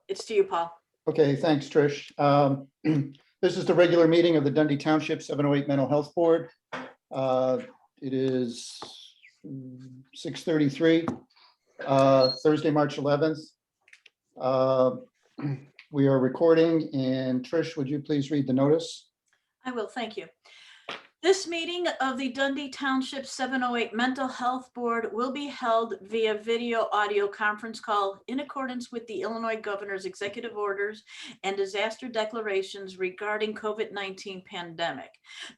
It's to you, Paul. Okay, thanks, Trish. This is the regular meeting of the Dundee Township 708 Mental Health Board. It is 6:33, Thursday, March 11th. We are recording, and Trish, would you please read the notice? I will, thank you. This meeting of the Dundee Township 708 Mental Health Board will be held via video audio conference call in accordance with the Illinois Governor's executive orders and disaster declarations regarding COVID-19 pandemic.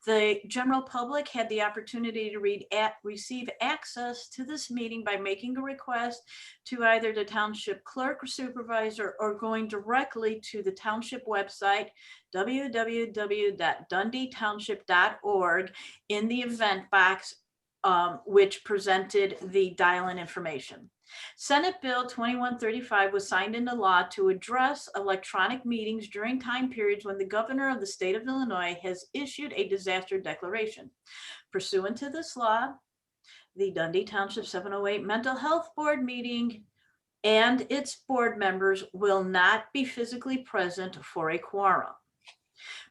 The general public had the opportunity to receive access to this meeting by making a request to either the township clerk or supervisor or going directly to the township website, www.dundeetownship.org, in the event box, which presented the dial-in information. Senate Bill 2135 was signed into law to address electronic meetings during time periods when the governor of the state of Illinois has issued a disaster declaration. Pursuant to this law, the Dundee Township 708 Mental Health Board meeting and its board members will not be physically present for a quorum.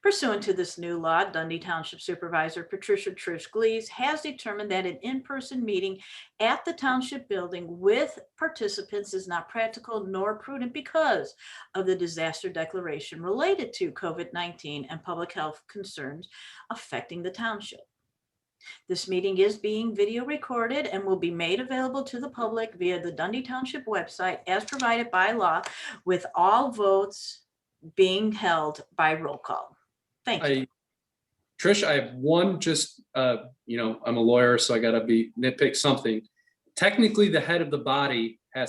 Pursuant to this new law, Dundee Township Supervisor Patricia Trish Glees has determined that an in-person meeting at the township building with participants is not practical nor prudent because of the disaster declaration related to COVID-19 and public health concerns affecting the township. This meeting is being video recorded and will be made available to the public via the Dundee Township website as provided by law, with all votes being held by roll call. Thank you. Trish, I have one, just, I'm a lawyer, so I gotta nitpick something. Technically, the head of the body of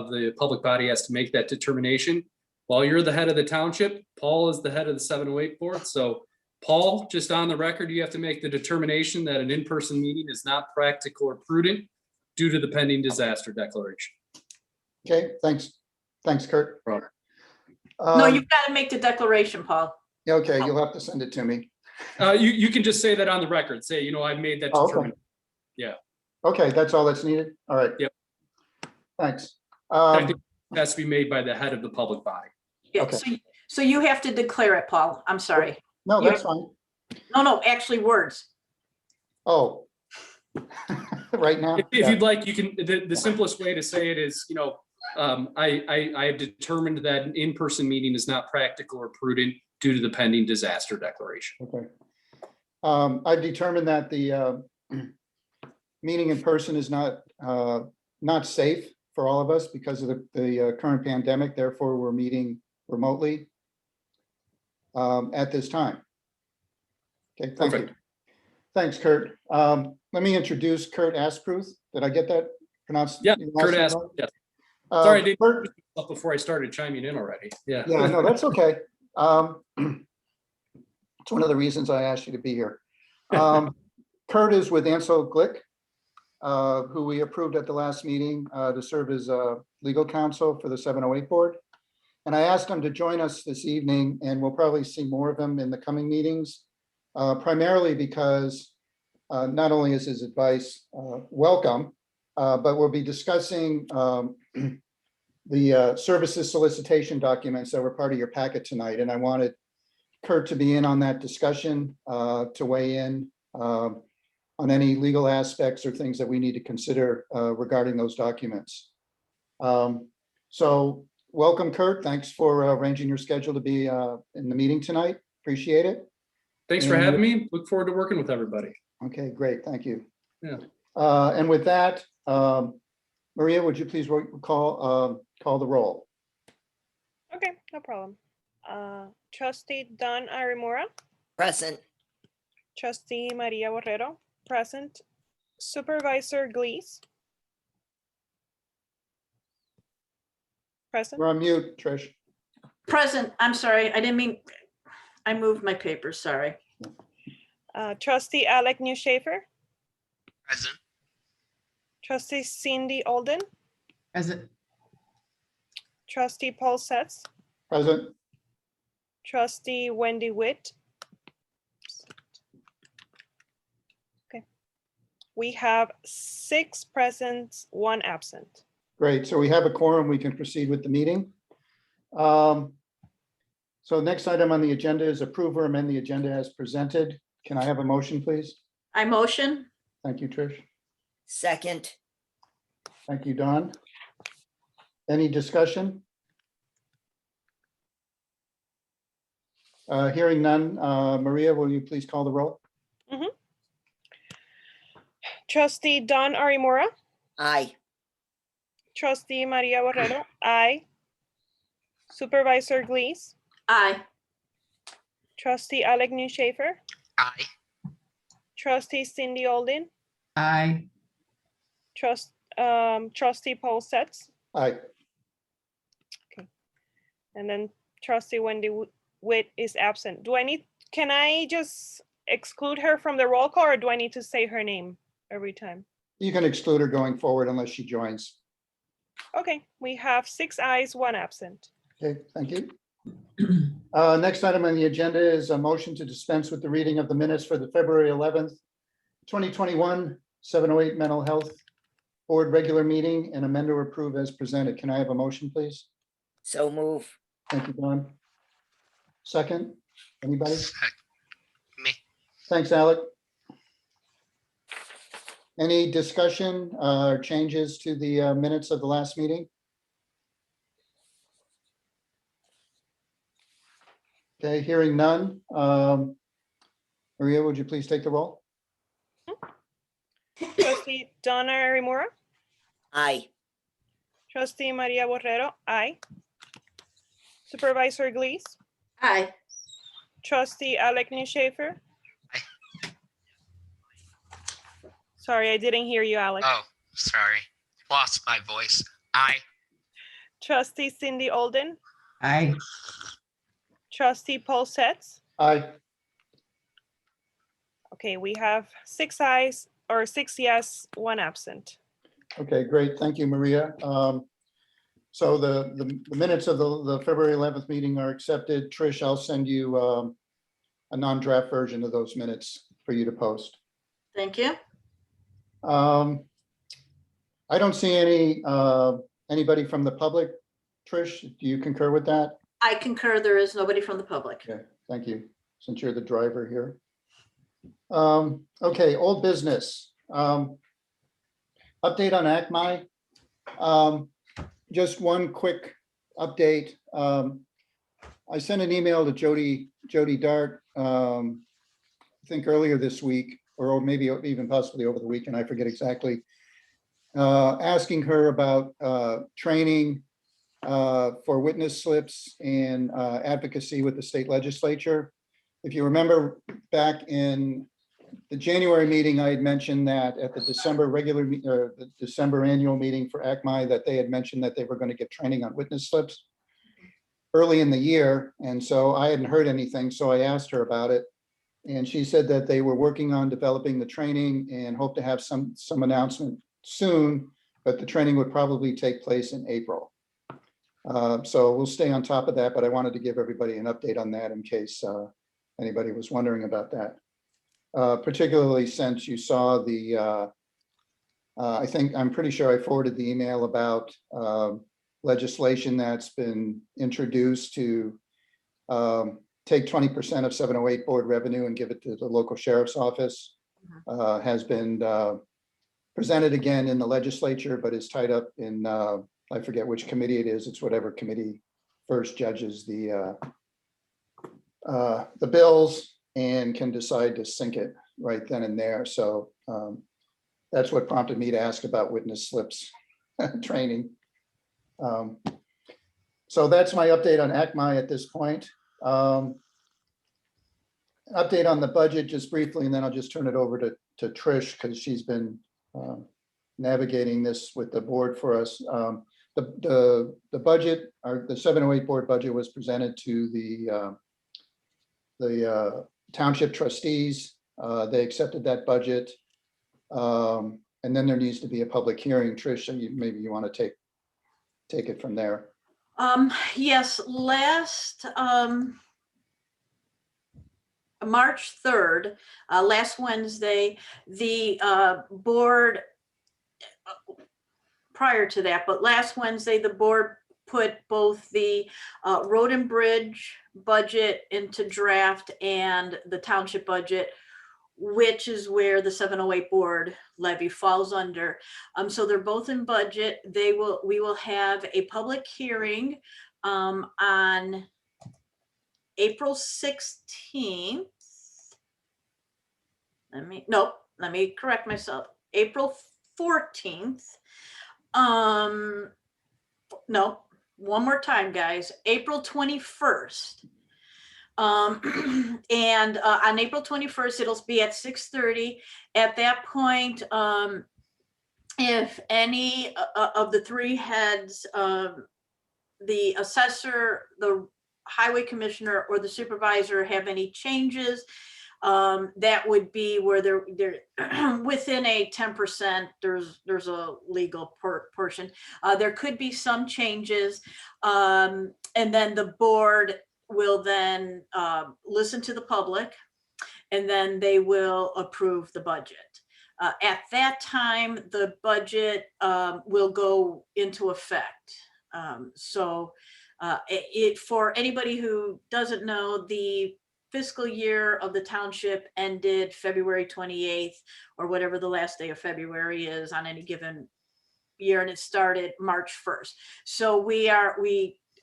the public body has to make that determination. While you're the head of the township, Paul is the head of the 708 board. So Paul, just on the record, you have to make the determination that an in-person meeting is not practical or prudent due to the pending disaster declaration. Okay, thanks. Thanks, Kurt. No, you've got to make the declaration, Paul. Okay, you'll have to send it to me. You can just say that on the record. Say, I've made that determination. Yeah. Okay, that's all that's needed. All right. Yep. Thanks. I think it has to be made by the head of the public body. Yeah. Okay. So you have to declare it, Paul. I'm sorry. No, that's fine. No, actually words. Oh, right now. If you'd like, you can. The simplest way to say it is, I have determined that an in-person meeting is not practical or prudent due to the pending disaster declaration. Okay. I've determined that the meeting in person is not safe for all of us because of the current pandemic. Therefore, we're meeting remotely at this time. Okay, thank you. Thanks, Kurt. Let me introduce Kurt Aspruth. Did I get that pronounced? Yeah, Kurt Aspruth. Yes. Sorry, I didn't Kurt, before I started chiming in already. Yeah. Yeah, no, that's okay. It's one of the reasons I asked you to be here. Kurt is with Ansel Glick, who we approved at the last meeting to serve as legal counsel for the 708 board. And I asked him to join us this evening, and we'll probably see more of him in the coming meetings, primarily because not only is his advice welcome, but we'll be discussing the services solicitation documents that were part of your packet tonight. And I wanted Kurt to be in on that discussion, to weigh in on any legal aspects or things that we need to consider regarding those documents. So welcome, Kurt. Thanks for arranging your schedule to be in the meeting tonight. Appreciate it. Thanks for having me. Look forward to working with everybody. Okay, great. Thank you. Yeah. And with that, Maria, would you please call the roll? Okay, no problem. Trustee Don Arimura. Present. Trustee Maria Borrero. Present. Supervisor Glees. Present. We're on mute, Trish. Present. I'm sorry. I didn't mean, I moved my papers. Sorry. Trustee Alec Neuschaefer. Present. Trustee Cindy Oldin. Present. Trustee Paul Setze. Present. Trustee Wendy Witt. Okay. We have 6 present, 1 absent. Great. So we have a quorum. We can proceed with the meeting. So next item on the agenda is approve or amend the agenda as presented. Can I have a motion, please? I motion. Thank you, Trish. Second. Thank you, Don. Any discussion? Hearing none. Maria, will you please call the roll? Trustee Don Arimura, Aye. Trustee Maria Borrero, aye. Supervisor Glees, Aye. Trustee Alec Neuschaefer, Aye. Trustee Cindy Oldin, Aye. Trustee Paul Setze, Aye. and then Trustee Wendy Witt is absent. Can I just exclude her from the roll call, or do I need to say her name every time? You can exclude her going forward unless she joins. Okay, we have 6 ayes, 1 absent. Okay, thank you. Next item on the agenda is a motion to dispense with the reading of the minutes for the February 11th, 2021, 708 Mental Health Board regular meeting and amend or approve as presented. Can I have a motion, please? So move. Thank you, Don. Second, anybody? Me. Thanks, Alec. Any discussion or changes to the minutes of the last meeting? Okay, hearing none. Maria, would you please take the roll? Trustee Donna Arimura, Aye. Trustee Maria Borrero, aye. Supervisor Glees, Aye. Trustee Alec Neuschaefer. Aye. Sorry, I didn't hear you, Alec. Oh, sorry. Lost my voice. Aye. Trustee Cindy Oldin, Aye. Trustee Paul Setze. Aye. Okay, we have 6 ayes, or 6 yes, 1 absent. Okay, great. Thank you, Maria. So the minutes of the February 11th meeting are accepted. Trish, I'll send you a non-draft version of those minutes for you to post. Thank you. I don't see anybody from the public. Trish, do you concur with that? I concur. There is nobody from the public. Okay, thank you, since you're the driver here. Okay, old business. Update on ACMI. Just one quick update. I sent an email to Jody Dart, I think earlier this week, or maybe even possibly over the weekend, I forget exactly, asking her about training for witness slips and advocacy with the state legislature. If you remember back in the January meeting, I had mentioned that at the December the December annual meeting for ACMI, that they had mentioned that they were going to get training on witness slips early in the year. And so I hadn't heard anything, so I asked her about it. And she said that they were working on developing the training and hope to have some announcement soon, but the training would probably take place in April. So we'll stay on top of that, but I wanted to give everybody an update on that in case anybody was wondering about that. Particularly since you saw the, I'm pretty sure I forwarded the email about legislation that's been introduced to take 20% of 708 board revenue and give it to the local sheriff's office. Has been presented again in the legislature, but is tied up in, I forget which committee it is. It's whatever committee first judges the bills and can decide to sink it right then and there. So that's what prompted me to ask about witness slips training. So that's my update on ACMI at this point. Update on the budget just briefly, and then I'll just turn it over to Trish because she's been navigating this with the board for us. The budget, or the 708 board budget, was presented to the township trustees. They accepted that budget. And then there needs to be a public hearing. Trish, maybe you want to take it from there. Yes, last March 3rd, last Wednesday, the board, prior to that, but last Wednesday, the board put both the road and bridge budget into draft and the township budget, which is where the 708 board levy falls under. So they're both in budget. We will have a public hearing on April 16th. Let me correct myself. April 14th. No, one more time, guys. April 21st. And on April 21st, it'll be at 6:30. At that point, if any of the three heads, the assessor, the highway commissioner, or the supervisor have any changes, that would be where they're within a 10%, there's a legal portion. There could be some changes, and then the board will then listen to the public, and then they will approve the budget. At that time, the budget will go into effect. For anybody who doesn't know, the fiscal year of the township ended February 28th, or whatever the last day of February is on any given year, and it started March 1st. So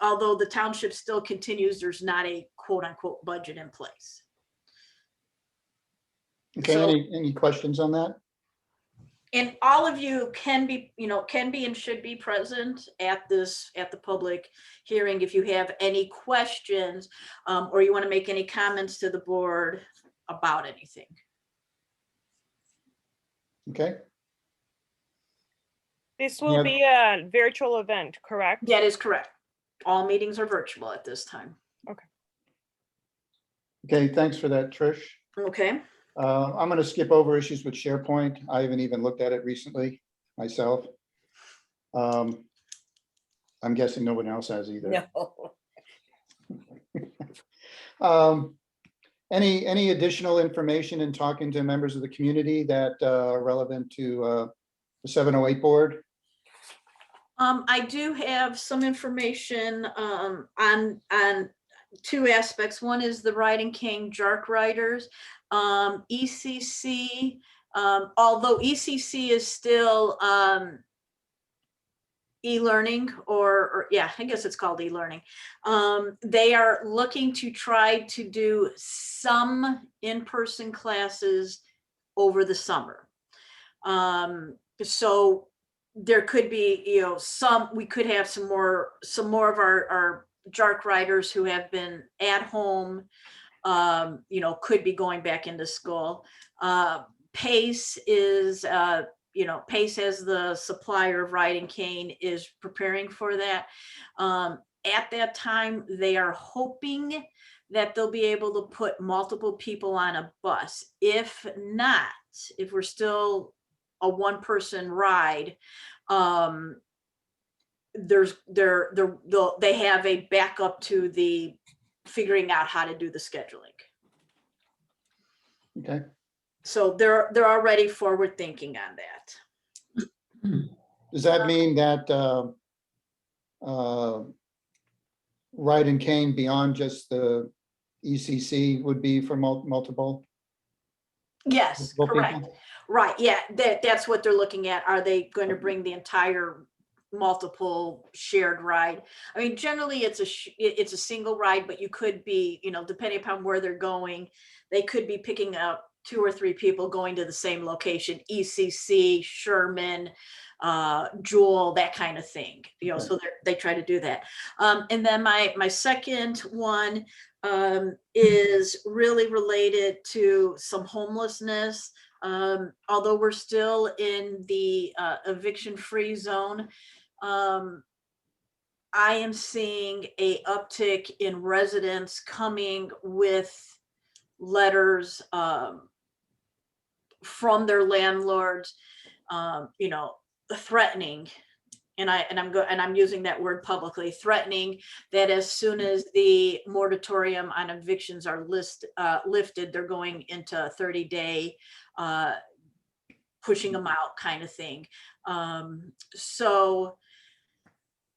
although the township still continues, there's not a quote unquote budget in place. Okay, So- any questions on that? And all of you can be and should be present at the public hearing if you have any questions, or you want to make any comments to the board about anything. Okay, This will Yeah. be a virtual event, correct? That is correct. All meetings are virtual at this time. okay, thanks for that, Trish. Okay. I'm going to skip over issues with SharePoint. I haven't even looked at it recently myself. I'm guessing no one else has either. No. Any additional information in talking to members of the community that are relevant to the 708 board? I do have some information on two aspects. One is the Riding King Jark Riders. ECC, although ECC is still e-learning, or yeah, I guess it's called e-learning. They are looking to try to do some in-person classes over the summer. So there could be, we could have some more of our Jark riders who have been at home, could be going back into school. Pace is, Pace as the supplier of riding cane is preparing for that. At that time, they are hoping that they'll be able to put multiple people on a bus. If not, if we're still a one-person ride, they have a backup to the figuring out how to do the scheduling. Okay, So they're already forward thinking on that. does that mean that ride and cane beyond just the ECC would be for multiple? Yes, multiple correct. people? Right, yeah, that's what they're looking at. Are they going to bring the entire multiple shared ride? I mean, generally it's a single ride, but you could be, depending upon where they're going, they could be picking up 2 or 3 people going to the same location, ECC, Sherman, Jewel, that kind of thing. Okay. So they try to do that. And then my second one is really related to some homelessness. Although we're still in the eviction-free zone, I am seeing a uptick in residents coming with letters from their landlords, threatening, and I'm using that word publicly, threatening that as soon as the moratorium on evictions are lifted, they're going into a 30-day pushing them out kind of thing. So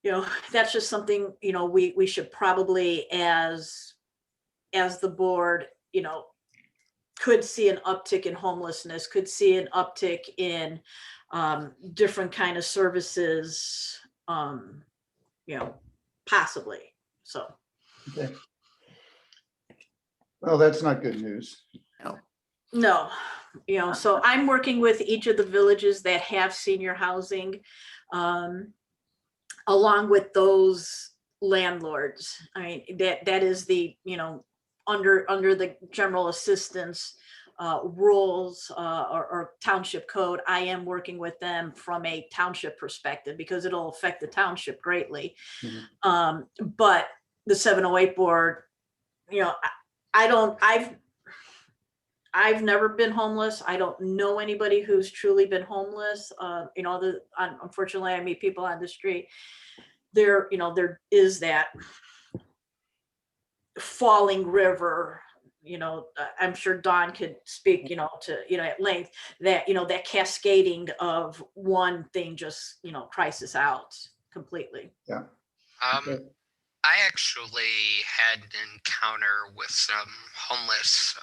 that's just something, we should probably, as the board, could see an uptick in homelessness, could see an uptick in different kind of services, possibly. So, Okay. Well, that's not good news. no, so I'm working with each of the villages that have senior housing, along with those landlords. I mean, that is the, under the general assistance rules or township code. I am working with them from a township perspective because it'll affect the township greatly. Mhm. But the 708 board, I've never been homeless. I don't know anybody who's truly been homeless. Unfortunately, I meet people on the street. There is that falling river. I'm sure Don could speak, at length, that, that cascading of one thing just, crisis out completely. Yeah. Okay. I actually had an encounter with some homeless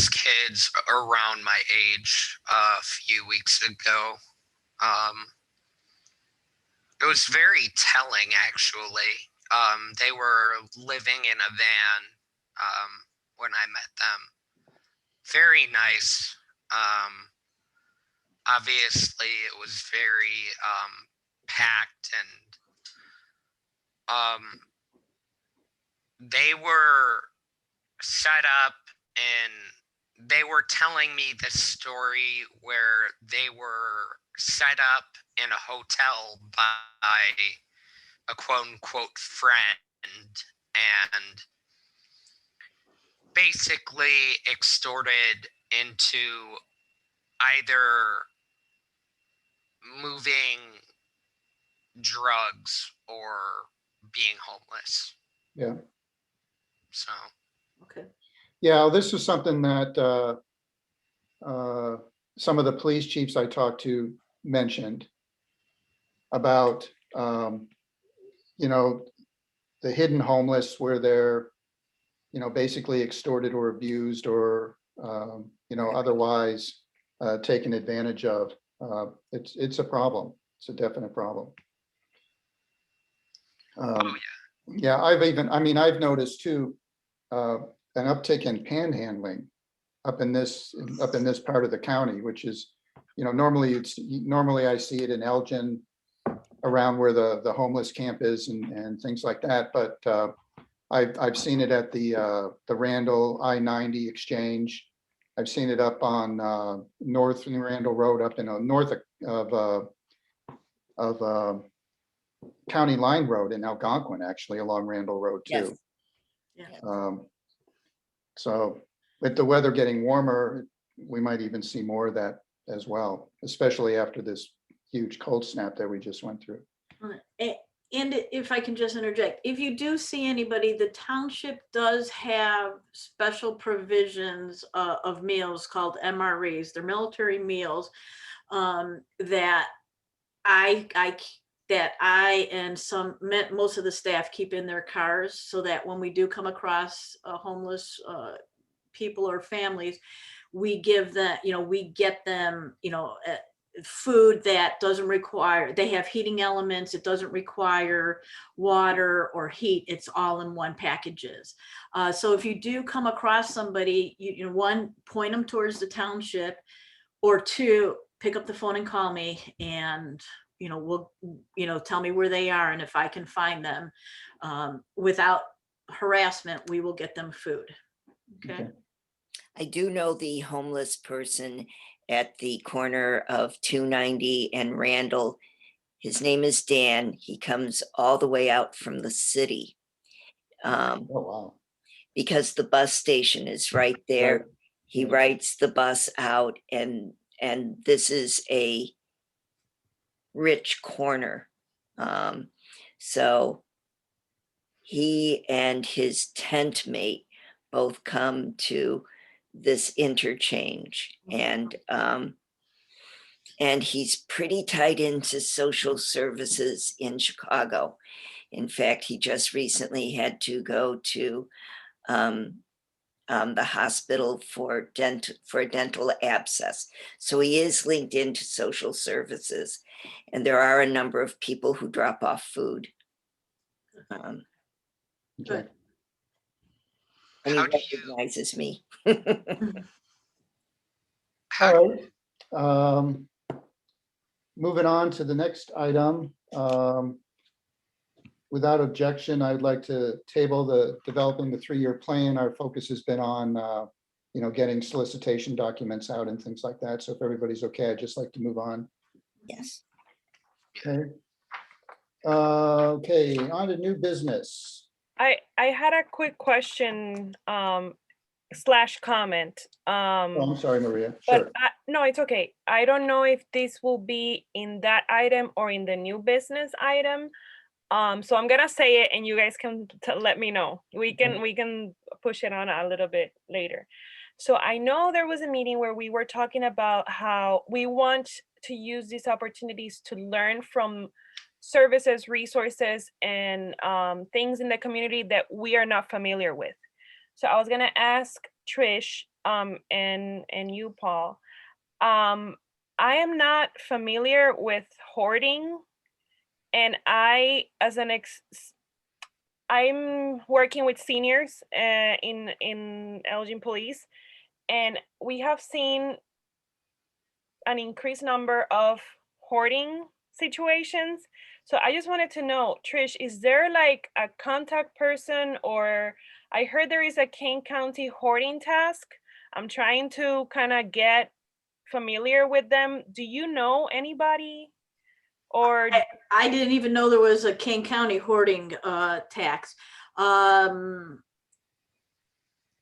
kids around my age a few weeks ago. It was very telling, actually. They were living in a van when I met them. Very nice. Obviously, it was very packed, and they were set up, and they were telling me this story where they were set up in a hotel by a quote-unquote friend and basically extorted into either moving drugs or being homeless. Yeah. So. Okay. Yeah, this is something that some of the police chiefs I talked to mentioned about, the hidden homeless where they're, basically extorted or abused or, otherwise taken advantage of. It's a problem. It's a definite problem. Oh Yeah, yeah. I've noticed too, an uptick in panhandling up in this part of the county, which is, normally I see it in Elgin around where the homeless camp is and things like that. But I've seen it at the Randall I-90 exchange. I've seen it up on North Randall Road up in north of County Line Road in Algonquin, actually along Randall Road too. Yes. Yeah. So with the weather getting warmer, we might even see more of that as well, especially after this huge cold snap that we just went through. And if I can just interject, if you do see anybody, the township does have special provisions of meals called MREs. They're military meals that I and most of the staff keep in their cars, so that when we do come across homeless people or families, we give them, we get them, food that doesn't require, they have heating elements, it doesn't require water or heat, it's all in one packages. So if you do come across somebody, one, point them towards the township, or two, pick up the phone and call me, and we'll, tell me where they are, and if I can find them without harassment, we will get them food. Okay. I do know the homeless person at the corner of 290 and Randall. His name is Dan. He comes all the way out from the city Oh, wow. because the bus station is right there. Right. He Right. rides the bus out, and this is a rich corner. So he and his tent mate both come to this interchange, and and he's pretty tied into social services in Chicago. In fact, he just recently had to go to the hospital for a dental abscess. So he is linked into social services, and there are a number of people who drop off food. Okay. Good. And he How do you, recognizes me. how, All right. Moving on to the next item. Without objection, I'd like to table the developing the 3-year plan. Our focus has been on, getting solicitation documents out and things like that. So if everybody's okay, I'd just like to move on. Yes. Okay. Okay, on to new business. I had a quick question slash comment. Oh, I'm sorry, Maria. But Sure. no, it's okay. I don't know if this will be in that item or in the new business item. So I'm gonna say it, and you guys can let me know. We can push it on a little bit later. So I know there was a meeting where we were talking about how we want to use these opportunities to learn from services, resources, and things in the community that we are not familiar with. So I was gonna ask Trish and you, Paul. I am not familiar with hoarding, and I'm working with seniors in Elgin Police, and we have seen an increased number of hoarding situations. So I just wanted to know, Trish, is there like a contact person, or I heard there is a Kane County hoarding task. I'm trying to kind of get familiar with them. Do you know anybody? Or I didn't even know there was a King County hoarding tax. Dawn,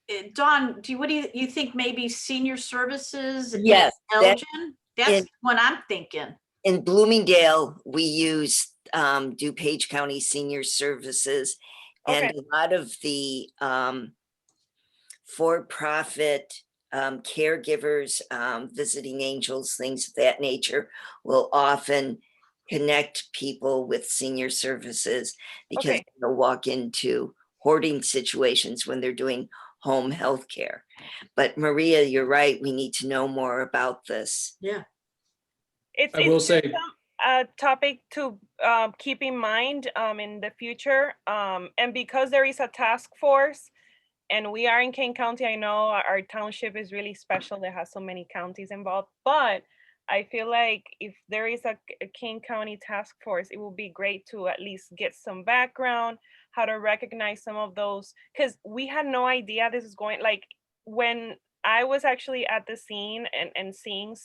what do you think? Maybe senior services? in Yes, Elgin? That's in- what I'm thinking. In Bloomingdale, we use DuPage County Senior Services, and okay. a lot of the for-profit caregivers, visiting angels, things of that nature, will often connect people with senior services because Okay. they'll walk into hoarding situations when they're doing home health care. But Maria, you're right, we need to know more about this. Yeah. It's I will say, a topic to keep in mind in the future. And because there is a task force and we are in Kane County, I know our township is really special. It has so many counties involved, but I feel like if there is a Kane County task force, it would be great to at least get some background, how to recognize some of those, because we had no idea this is going, like when I was actually at the scene and seeing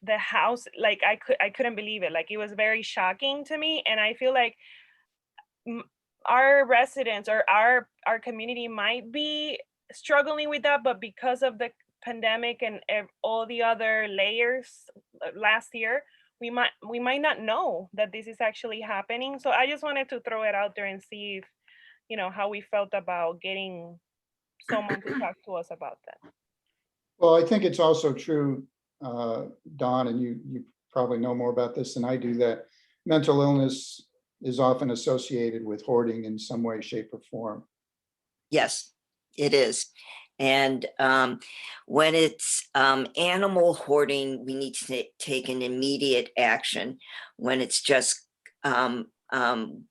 the house, like I couldn't believe it. Like it was very shocking to me, and I feel like our residents or our community might be struggling with that, but because of the pandemic and all the other layers last year, we might not know that this is actually happening. So I just wanted to throw it out there and see if how we felt about getting someone to talk to us about that. Well, I think it's also true, Dawn, and you probably know more about this than I do, that mental illness is often associated with hoarding in some way, shape, or form. Yes, it is. And when it's animal hoarding, we need to take an immediate action. When it's just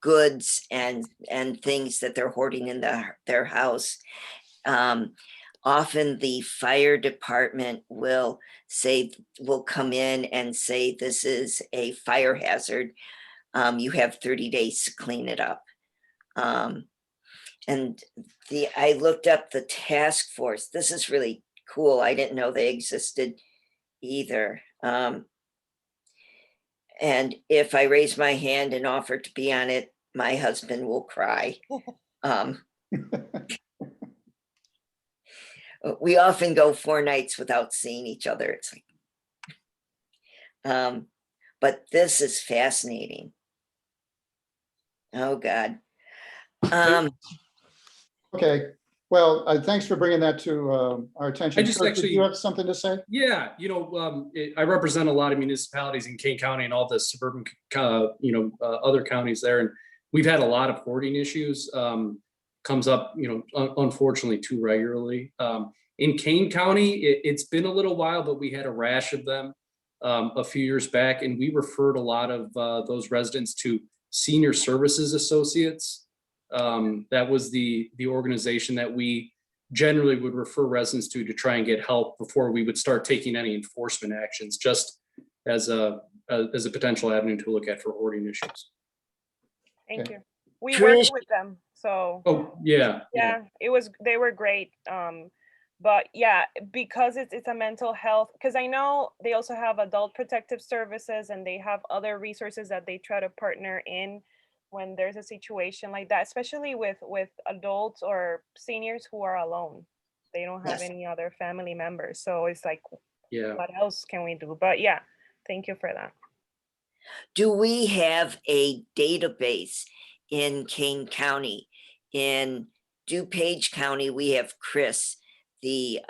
goods and things that they're hoarding in their house, often the fire department will come in and say, this is a fire hazard. You have 30 days to clean it up. And I looked up the task force. This is really cool. I didn't know they existed either. And if I raise my hand and offer to be on it, my husband will cry. We often go 4 nights without seeing each other. It's like, but this is fascinating. Oh God. Okay, Well, thanks for bringing that to our attention. I just Kurt, did actually- you have something to say? Yeah, I represent a lot of municipalities in Kane County and all the suburban, other counties there. And we've had a lot of hoarding issues. Comes up, unfortunately too regularly. In Kane County, it's been a little while, but we had a rash of them a few years back. And we referred a lot of those residents to Senior Services Associates. That was the organization that we generally would refer residents to try and get help before we would start taking any enforcement actions, just as a potential avenue to look at for hoarding issues. Thank Okay. you. We Trish- worked with them, so. Oh, yeah. Yeah, they were great. But yeah, because it's a mental health, because I know they also have adult protective services and they have other resources that they try to partner in when there's a situation like that, especially with adults or seniors who are alone. They don't have Yes. any other family members. So it's like, Yeah. what else can we do? But yeah, thank you for that. Do we have a database in Kane County? In DuPage County, we have Chris, the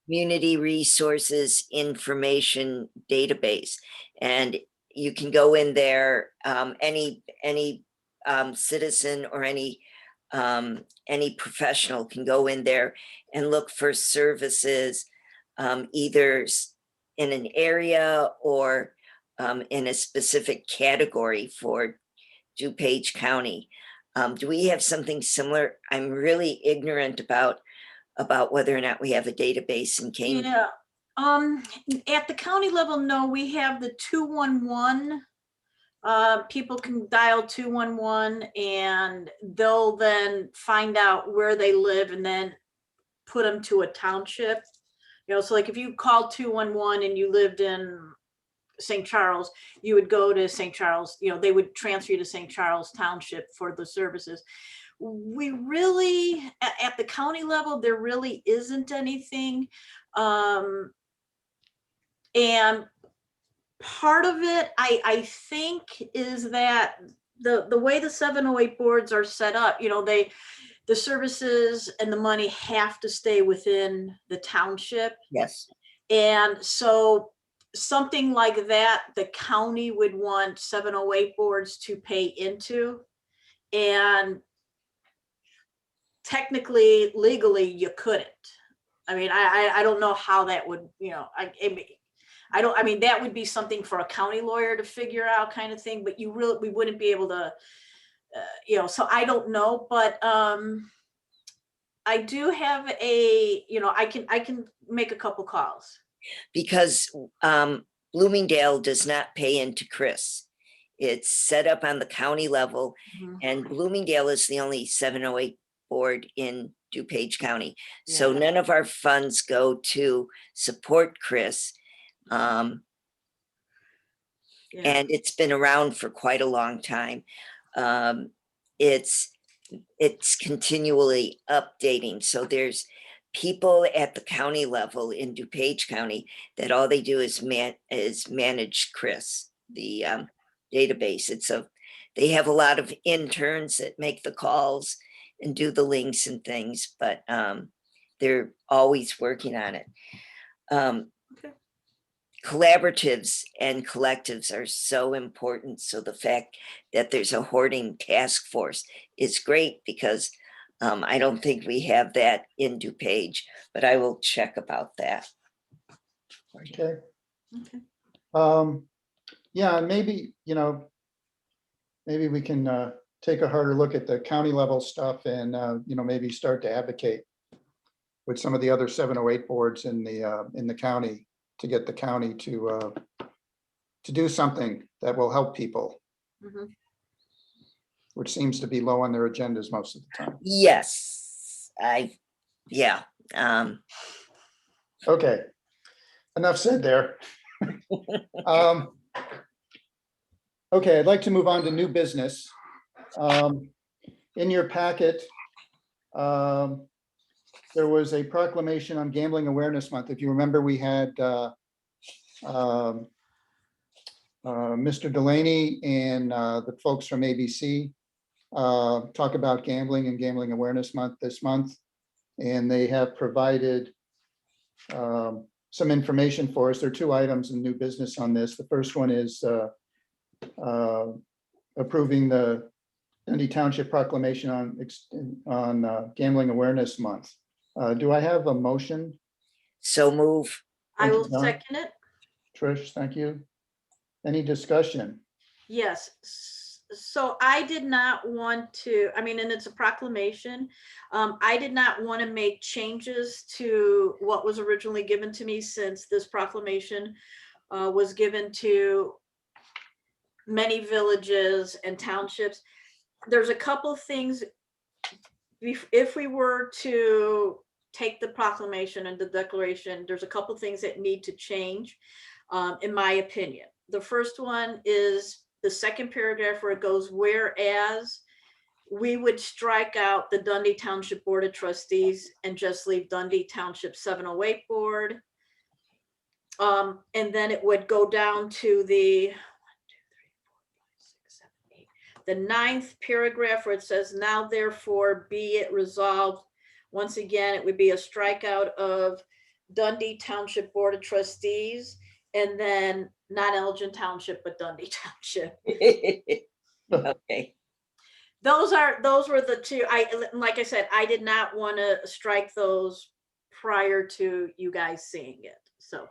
Community Resources Information Database. And you can go in there, any citizen or any professional can go in there and look for services, either in an area or in a specific category for DuPage County. Do we have something similar? I'm really ignorant about whether or not we have a database in Kane. Yeah, at the county level, no, we have the 211. People can dial 211 and they'll then find out where they live and then put them to a township. So like if you called 211 and you lived in St. Charles, you would go to St. Charles, they would transfer you to St. Charles Township for the services. We really, at the county level, there really isn't anything. And part of it, I think, is that the way the 708 boards are set up, the services and the money have to stay within the township. Yes. And so something like that, the county would want 708 boards to pay into. And technically, legally, you couldn't. I mean, I don't know how that would, that would be something for a county lawyer to figure out, kind of thing, but we wouldn't be able to, so I don't know, but I do have I can make a couple calls. Because Bloomingdale does not pay into Chris. It's set up on the county level, and Bloomingdale is the only 708 board in DuPage County. So Yeah. none of our funds go to support Chris. Yeah. And it's been around for quite a long time. It's continually updating. So there's people at the county level in DuPage County that all they do is manage Chris, the database. They have a lot of interns that make the calls and do the links and things, but they're always working on it. Okay. Collaboratives and collectives are so important. So the fact that there's a hoarding task force is great, because I don't think we have that in DuPage, but I will check about that. Okay. Okay. Yeah, maybe, maybe we can take a harder look at the county level stuff and, maybe start to advocate with some of the other 708 boards in the county to get the county to do something that will help people, which seems to be low on their agendas most of the time. Yes, yeah. Okay, enough said there. Okay, I'd like to move on to new business. In your packet, there was a proclamation on Gambling Awareness Month. If you remember, we had Mr. Delaney and the folks from ABC talk about gambling and Gambling Awareness Month this month. and they have provided some information for us. There are two items in new business on this. The first one is approving the Dundee Township proclamation on Gambling Awareness Month. Do I have a motion? So move. I Thank you, will Don. second it. Trish, thank you. Any discussion? Yes. So I did not want to, I mean, and it's a proclamation. I did not want to make changes to what was originally given to me, since this proclamation was given to many villages and townships. There's a couple things, if we were to take the proclamation and the declaration, there's a couple things that need to change, in my opinion. The first one is the second paragraph where it goes, whereas we would strike out the Dundee Township Board of Trustees and just leave Dundee Township 708 Board. And then it would go down to the the ninth paragraph where it says, now therefore be it resolved. Once again, it would be a strikeout of Dundee Township Board of Trustees, and then not Elgin Township, but Dundee Township. Okay, Those were the two. Like I said, I did not want to strike those prior to you guys seeing it. So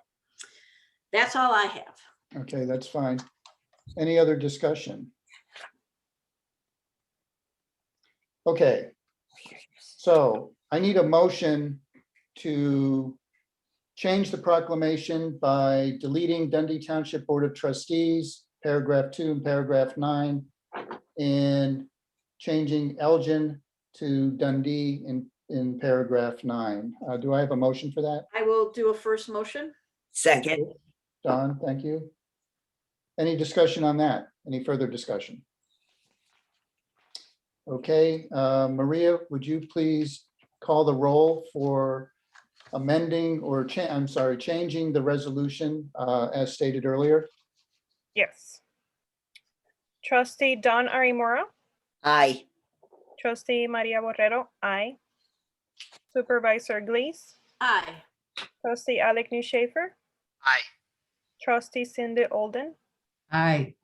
that's all I have. Okay, that's fine. Any other discussion? Okay, so I need a motion to change the proclamation by deleting Dundee Township Board of Trustees, paragraph 2 and paragraph 9, and changing Elgin to Dundee in paragraph 9. Do I have a motion for that? I will do a first motion. second. Don, thank you. Any discussion on that? Any further discussion? Okay, Maria, would you please call the roll for amending or changing the resolution as stated earlier? Yes. Trustee Don Arimura, Aye. Trustee Maria Borrero, aye. Supervisor Glees, Aye. Trustee Alec Neuschaefer, Aye. Trustee Cindy Oldin, Aye.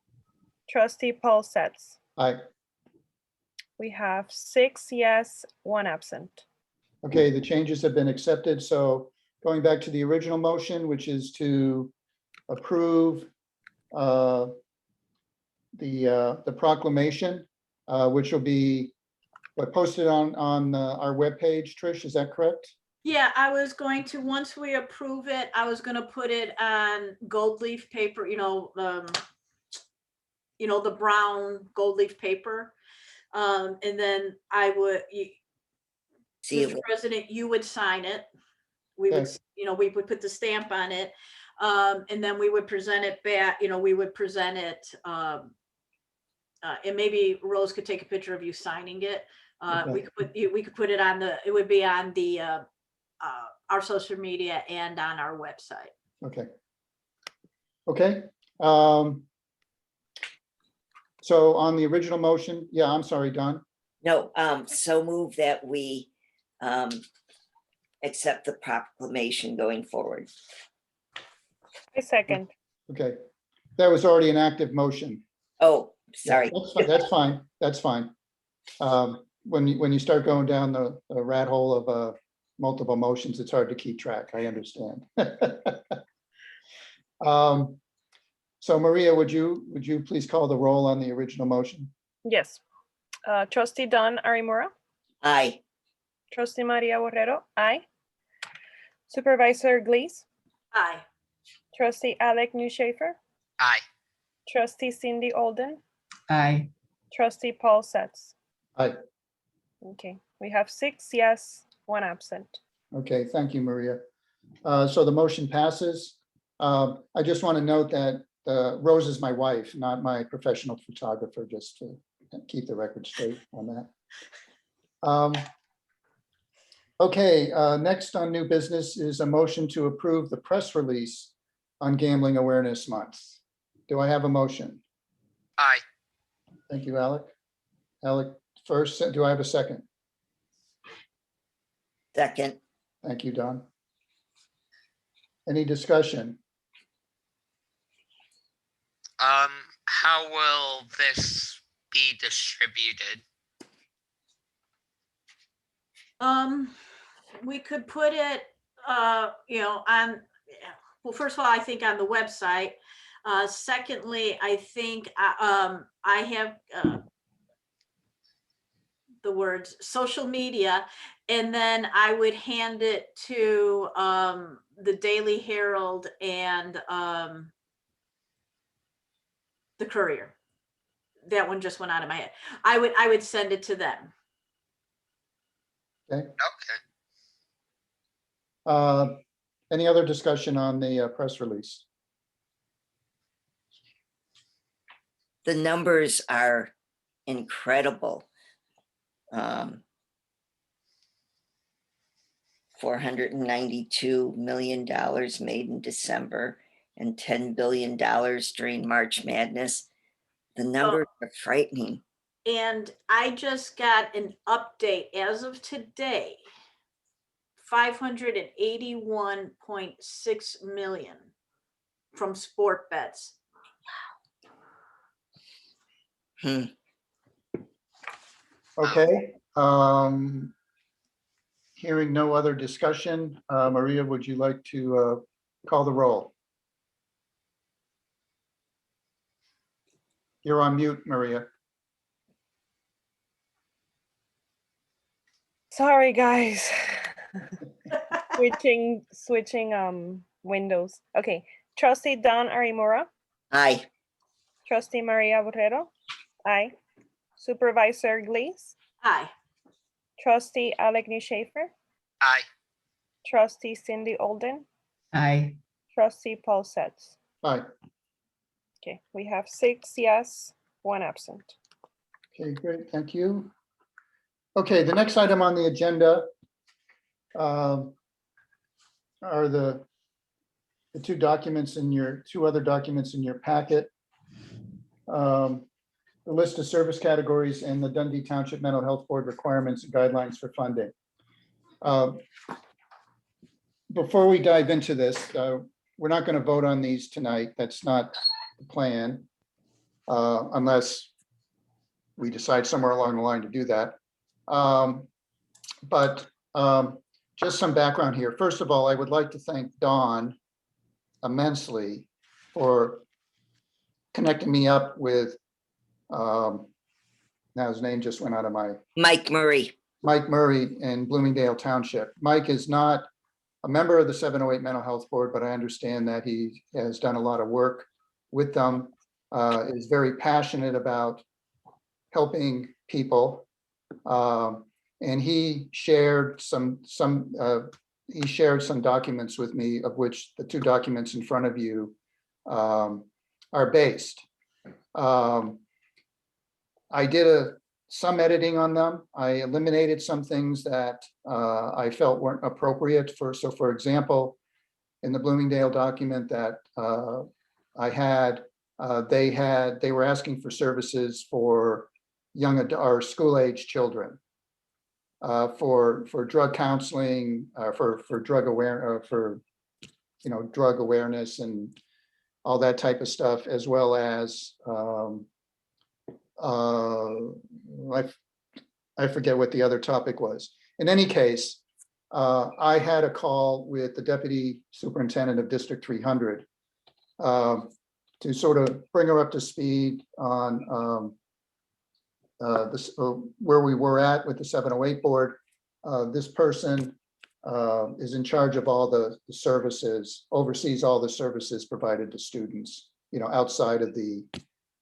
Trustee Paul Setze. Aye. We have 6 yes, 1 absent. Okay, the changes have been accepted. So going back to the original motion, which is to approve the proclamation, which will be posted on our webpage. Trish, is that correct? Yeah, I was going to, once we approve it, I was going to put it on gold leaf paper, the brown gold leaf paper. And then I would, See you. Mr. President, you would sign it. We would, Okay. we would put the stamp on it. And then we would present it back, we would present it. And maybe Rose could take a picture of you signing it. Okay. We could put it on it would be on the, our social media and on our website. Okay. Okay. So on the original motion, yeah, I'm sorry, Don. No, so move that we accept the proclamation going forward. I second. Okay, that was already an active motion. Oh, Yeah, sorry. That's fine, that's fine. When you start going down the rat hole of multiple motions, it's hard to keep track, I understand. So Maria, would you please call the roll on the original motion? Yes. Trustee Don Arimura, Aye. Trustee Maria Borrero, aye. Supervisor Glees, Aye. Trustee Alec Neuschaefer, Aye. Trustee Cindy Oldin, Aye. Trustee Paul Setze. Aye. Okay, we have 6 yes, 1 absent. Okay, thank you, Maria. So the motion passes. I just want to note that Rose is my wife, not my professional photographer, just to keep the record straight on that. Okay, next on new business is a motion to approve the press release on Gambling Awareness Month. Do I have a motion? Aye. Thank you, Alec. Alec first, do I have a second? Second, Thank you, Don. Any discussion? How will this be distributed? We could put it, you know, on, well, first of all, I think on the website. Secondly, I think, I have, the words social media, and then I would hand it to, the Daily Herald and, the Courier. That one just went out of my head. I would send it to them. Okay. Okay. Any other discussion on the press release? the numbers are incredible. $492 million made in December and $10 billion during March Madness. The numbers are frightening. And I just got an update as of today, 581.6 million from sport bets. Okay. Hearing no other discussion, Maria, would you like to call the roll? You're on mute, Maria. Sorry, guys. switching windows. Okay. Trustee Don Arimura. Aye. Trustee Maria Borrero. Aye. Supervisor Glees. Aye. Trustee Alec Neuschaefer. Aye. Trustee Cindy Oldin. Aye. Trustee Paul Setze. Aye. Okay, we have 6 yes, 1 absent. Okay, great, thank you. Okay, the next item on the agenda are the two other documents in your packet. The list of service categories and the Dundee Township Mental Health Board requirements and guidelines for funding. Before we dive into this, we're not going to vote on these tonight. That's not the plan, unless we decide somewhere along the line to do that. But just some background here. First of all, I would like to thank Dawn immensely for connecting me up with, now his name just went out of my, Mike Murray. Mike Murray in Bloomingdale Township. Mike is not a member of the 708 Mental Health Board, but I understand that he has done a lot of work with them, is very passionate about helping people. And he shared some documents with me, of which the two documents in front of you are based. I did some editing on them. I eliminated some things that I felt weren't appropriate so for example, in the Bloomingdale document that I had, they were asking for services for young or school-age children, for drug counseling, for drug drug awareness and all that type of stuff, as well as I forget what the other topic was. In any case, I had a call with the Deputy Superintendent of District 300 to sort of bring her up to speed on where we were at with the 708 board. This person is in charge of all the services, oversees all the services provided to students, outside of the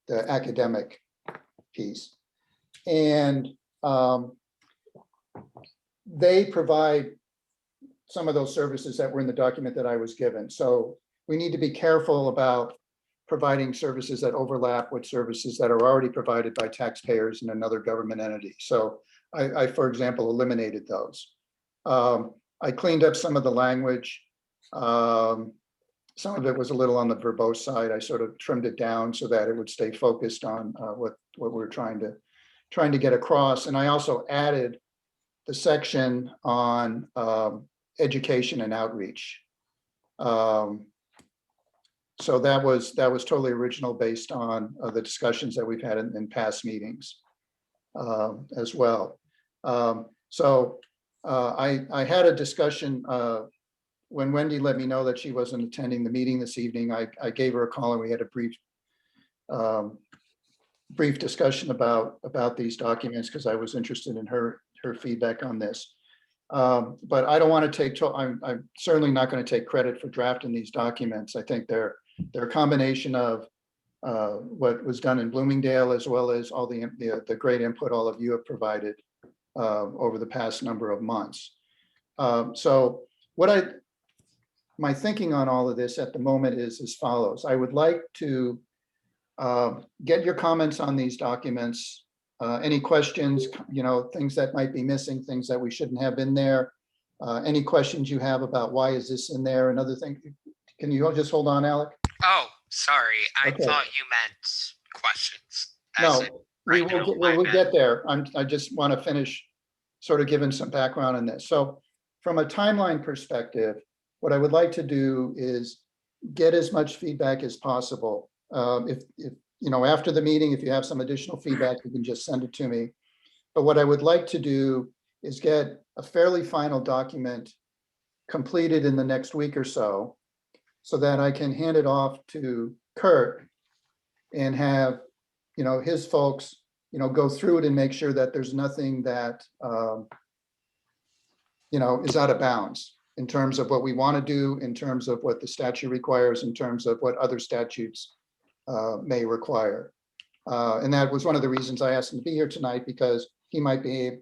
academic piece. And they provide some of those services that were in the document that I was given. So we need to be careful about providing services that overlap with services that are already provided by taxpayers in another government entity. So I for example, eliminated those. I cleaned up some of the language. Some of it was a little on the verbose side. I sort of trimmed it down so that it would stay focused on what we're trying to get across. And I also added the section on education and outreach. So that was totally original based on the discussions that we've had in past meetings as well. I had a discussion when Wendy let me know that she wasn't attending the meeting this evening. I gave her a call and we had a brief discussion about these documents because I was interested in her feedback on this. But I don't want to take, I'm certainly not going to take credit for drafting these documents. I think they're a combination of what was done in Bloomingdale, as well as all the great input all of you have provided over the past number of months. So my thinking on all of this at the moment is as follows. I would like to get your comments on these documents. Any questions, things that might be missing, things that we shouldn't have in there. Any questions you have about why is this in there? Another thing, can you just hold on, Alec? Oh, sorry. I Okay. thought you meant questions. No, we'll get there. I just want to finish sort of giving some background on this. So from a timeline perspective, what I would like to do is get as much feedback as possible. If after the meeting, if you have some additional feedback, you can just send it to me. But what I would like to do is get a fairly final document completed in the next week or so that I can hand it off to Kurt and have, his folks, go through it and make sure that there's nothing that, is out of bounds in terms of what we want to do, in terms of what the statute requires, in terms of what other statutes may require. And that was one of the reasons I asked him to be here tonight, because I might be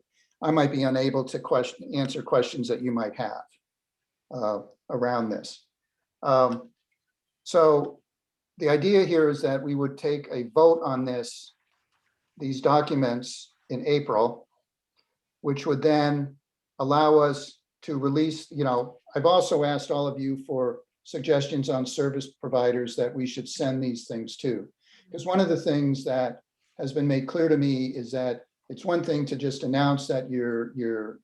unable to answer questions that you might have around this. So the idea here is that we would take a vote on these documents in April, which would then allow us to release, I've also asked all of you for suggestions on service providers that we should send these things to. Because one of the things that has been made clear to me is that it's one thing to just announce that you're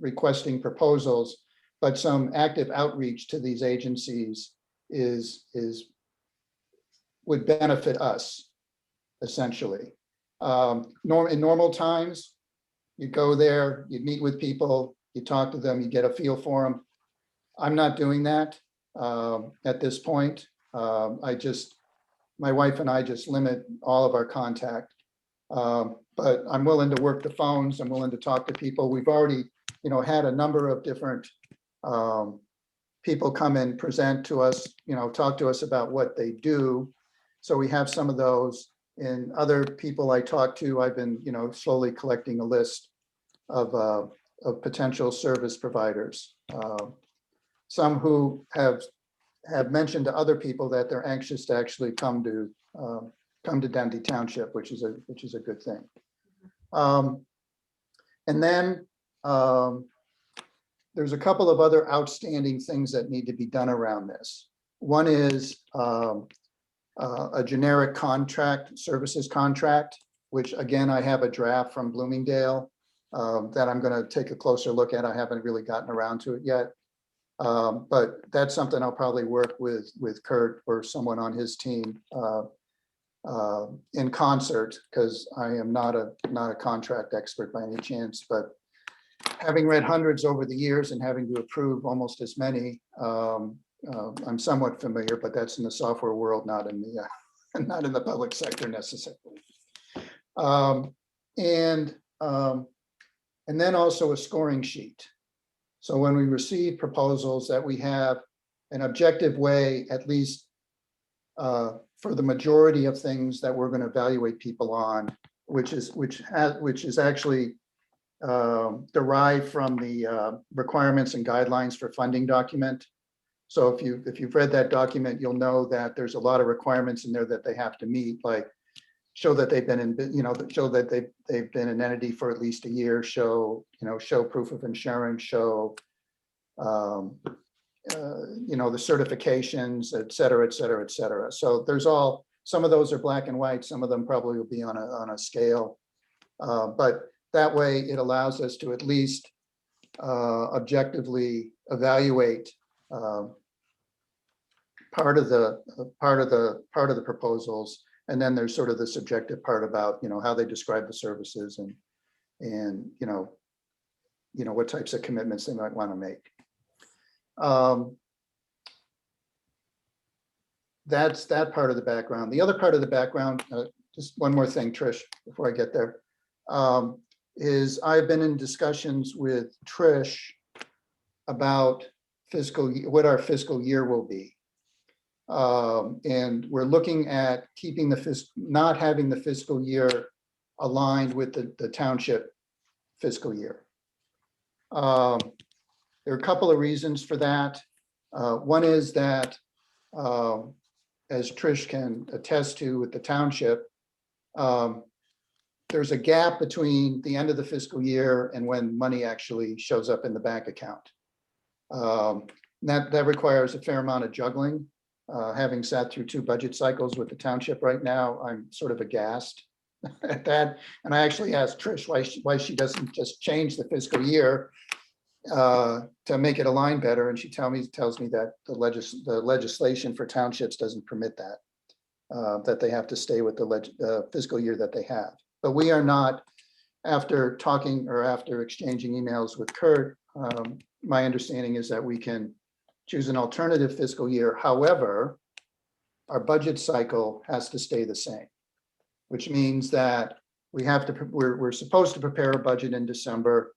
requesting proposals, but some active outreach to these agencies would benefit us, essentially. In normal times, you go there, you meet with people, you talk to them, you get a feel for them. I'm not doing that at this point. My wife and I just limit all of our contact. But I'm willing to work the phones. I'm willing to talk to people. We've already, had a number of different people come and present to us, talk to us about what they do. So we have some of those. And other people I talk to, I've been, slowly collecting a list of potential service providers. Some who have mentioned to other people that they're anxious to actually come to Dundee Township, which is a good thing. And then there's a couple of other outstanding things that need to be done around this. One is a generic services contract, which again, I have a draft from Bloomingdale that I'm going to take a closer look at. I haven't really gotten around to it yet. But that's something I'll probably work with Kurt or someone on his team in concert, because I am not a contract expert by any chance, but having read hundreds over the years and having to approve almost as many, I'm somewhat familiar, but that's in the software world, not in the public sector necessarily. And then also a scoring sheet. So when we receive proposals, that we have an objective way, at least for the majority of things that we're going to evaluate people on, which is actually derived from the requirements and guidelines for funding document. So if you've read that document, you'll know that there's a lot of requirements in there that they have to meet, like show that they've been show that they've been an entity for at least a year, show proof of insurance, show the certifications, et cetera, et cetera, et cetera. So some of those are black and white. Some of them probably will be on a scale, but that way it allows us to at least objectively evaluate part of the proposals. And then there's sort of the subjective part about, how they describe the services and what types of commitments they might want to make. That's that part of the background. The other part of the background, just one more thing, Trish, before I get there, is I've been in discussions with Trish about what our fiscal year will be. And we're looking at keeping not having the fiscal year aligned with the township fiscal year. There are a couple of reasons for that. One is that, as Trish can attest to with the township, there's a gap between the end of the fiscal year and when money actually shows up in the bank account. That requires a fair amount of juggling. Having sat through 2 budget cycles with the township right now, I'm sort of aghast at that. And I actually asked Trish why she doesn't just change the fiscal year to make it align better. And she tells me that the legislation for townships doesn't permit that they have to stay with the fiscal year that they have. But we are not, after talking or after exchanging emails with Kurt, my understanding is that we can choose an alternative fiscal year. However, our budget cycle has to stay the same, which means that we're supposed to prepare a budget in December,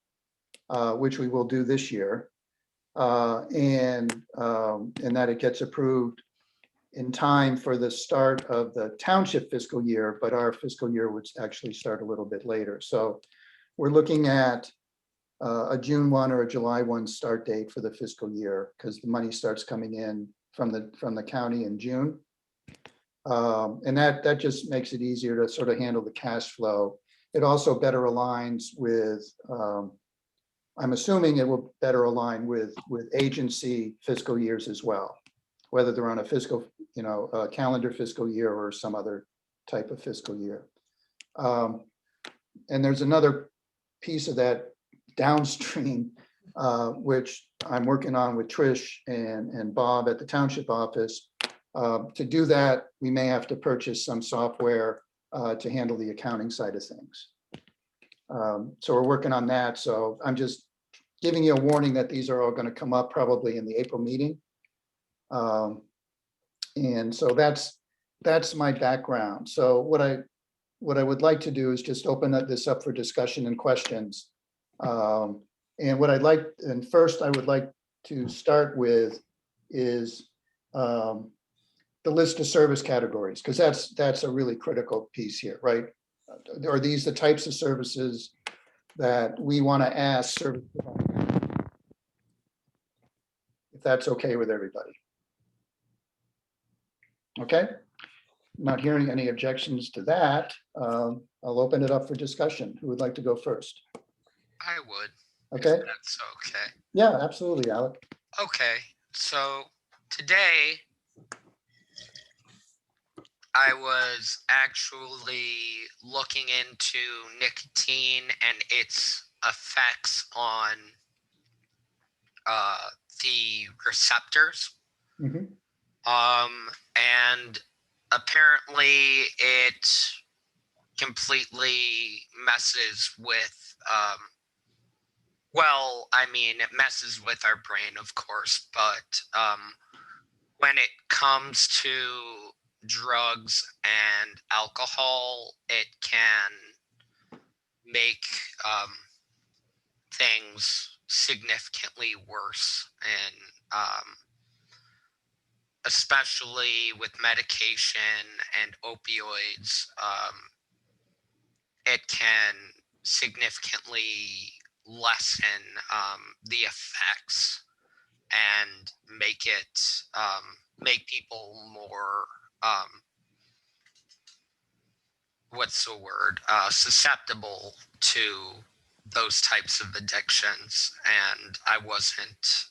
which we will do this year, and that it gets approved in time for the start of the township fiscal year, but our fiscal year would actually start a little bit later. So we're looking at a June 1 or a July 1 start date for the fiscal year, because the money starts coming in from the county in June. And that just makes it easier to sort of handle the cash flow. It also better aligns with, I'm assuming it will better align with agency fiscal years as well, whether they're on a fiscal, a calendar fiscal year or some other type of fiscal year. And there's another piece of that downstream, which I'm working on with Trish and Bob at the township office. To do that, we may have to purchase some software to handle the accounting side of things. So we're working on that. So I'm just giving you a warning that these are all going to come up probably in the April meeting. And so that's my background. So what I would like to do is just open this up for discussion and questions. And first I would like to start with is the list of service categories, because that's a really critical piece here, right? Are these the types of services that we want to ask service providers? If that's okay with everybody. Okay, not hearing any objections to that. I'll open it up for discussion. Who would like to go first? I would. Okay. If that's okay. Yeah, absolutely, Alec. Okay, so today I was actually looking into nicotine and its effects on the receptors. Mm-hmm. And apparently it completely messes with, it messes with our brain, of course, but when it comes to drugs and alcohol, it can make things significantly worse, and especially with medication and opioids, it can significantly lessen the effects and make people more susceptible to those types of addictions. And I wasn't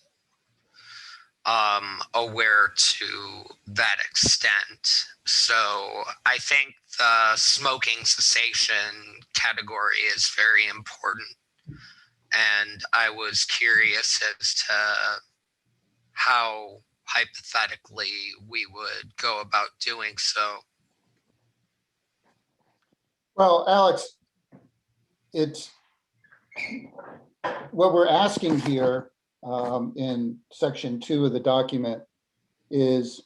aware to that extent. So I think the smoking cessation category is very important. And I was curious as to how hypothetically we would go about doing so. Well, Alex, it's what we're asking here in section 2 of the document is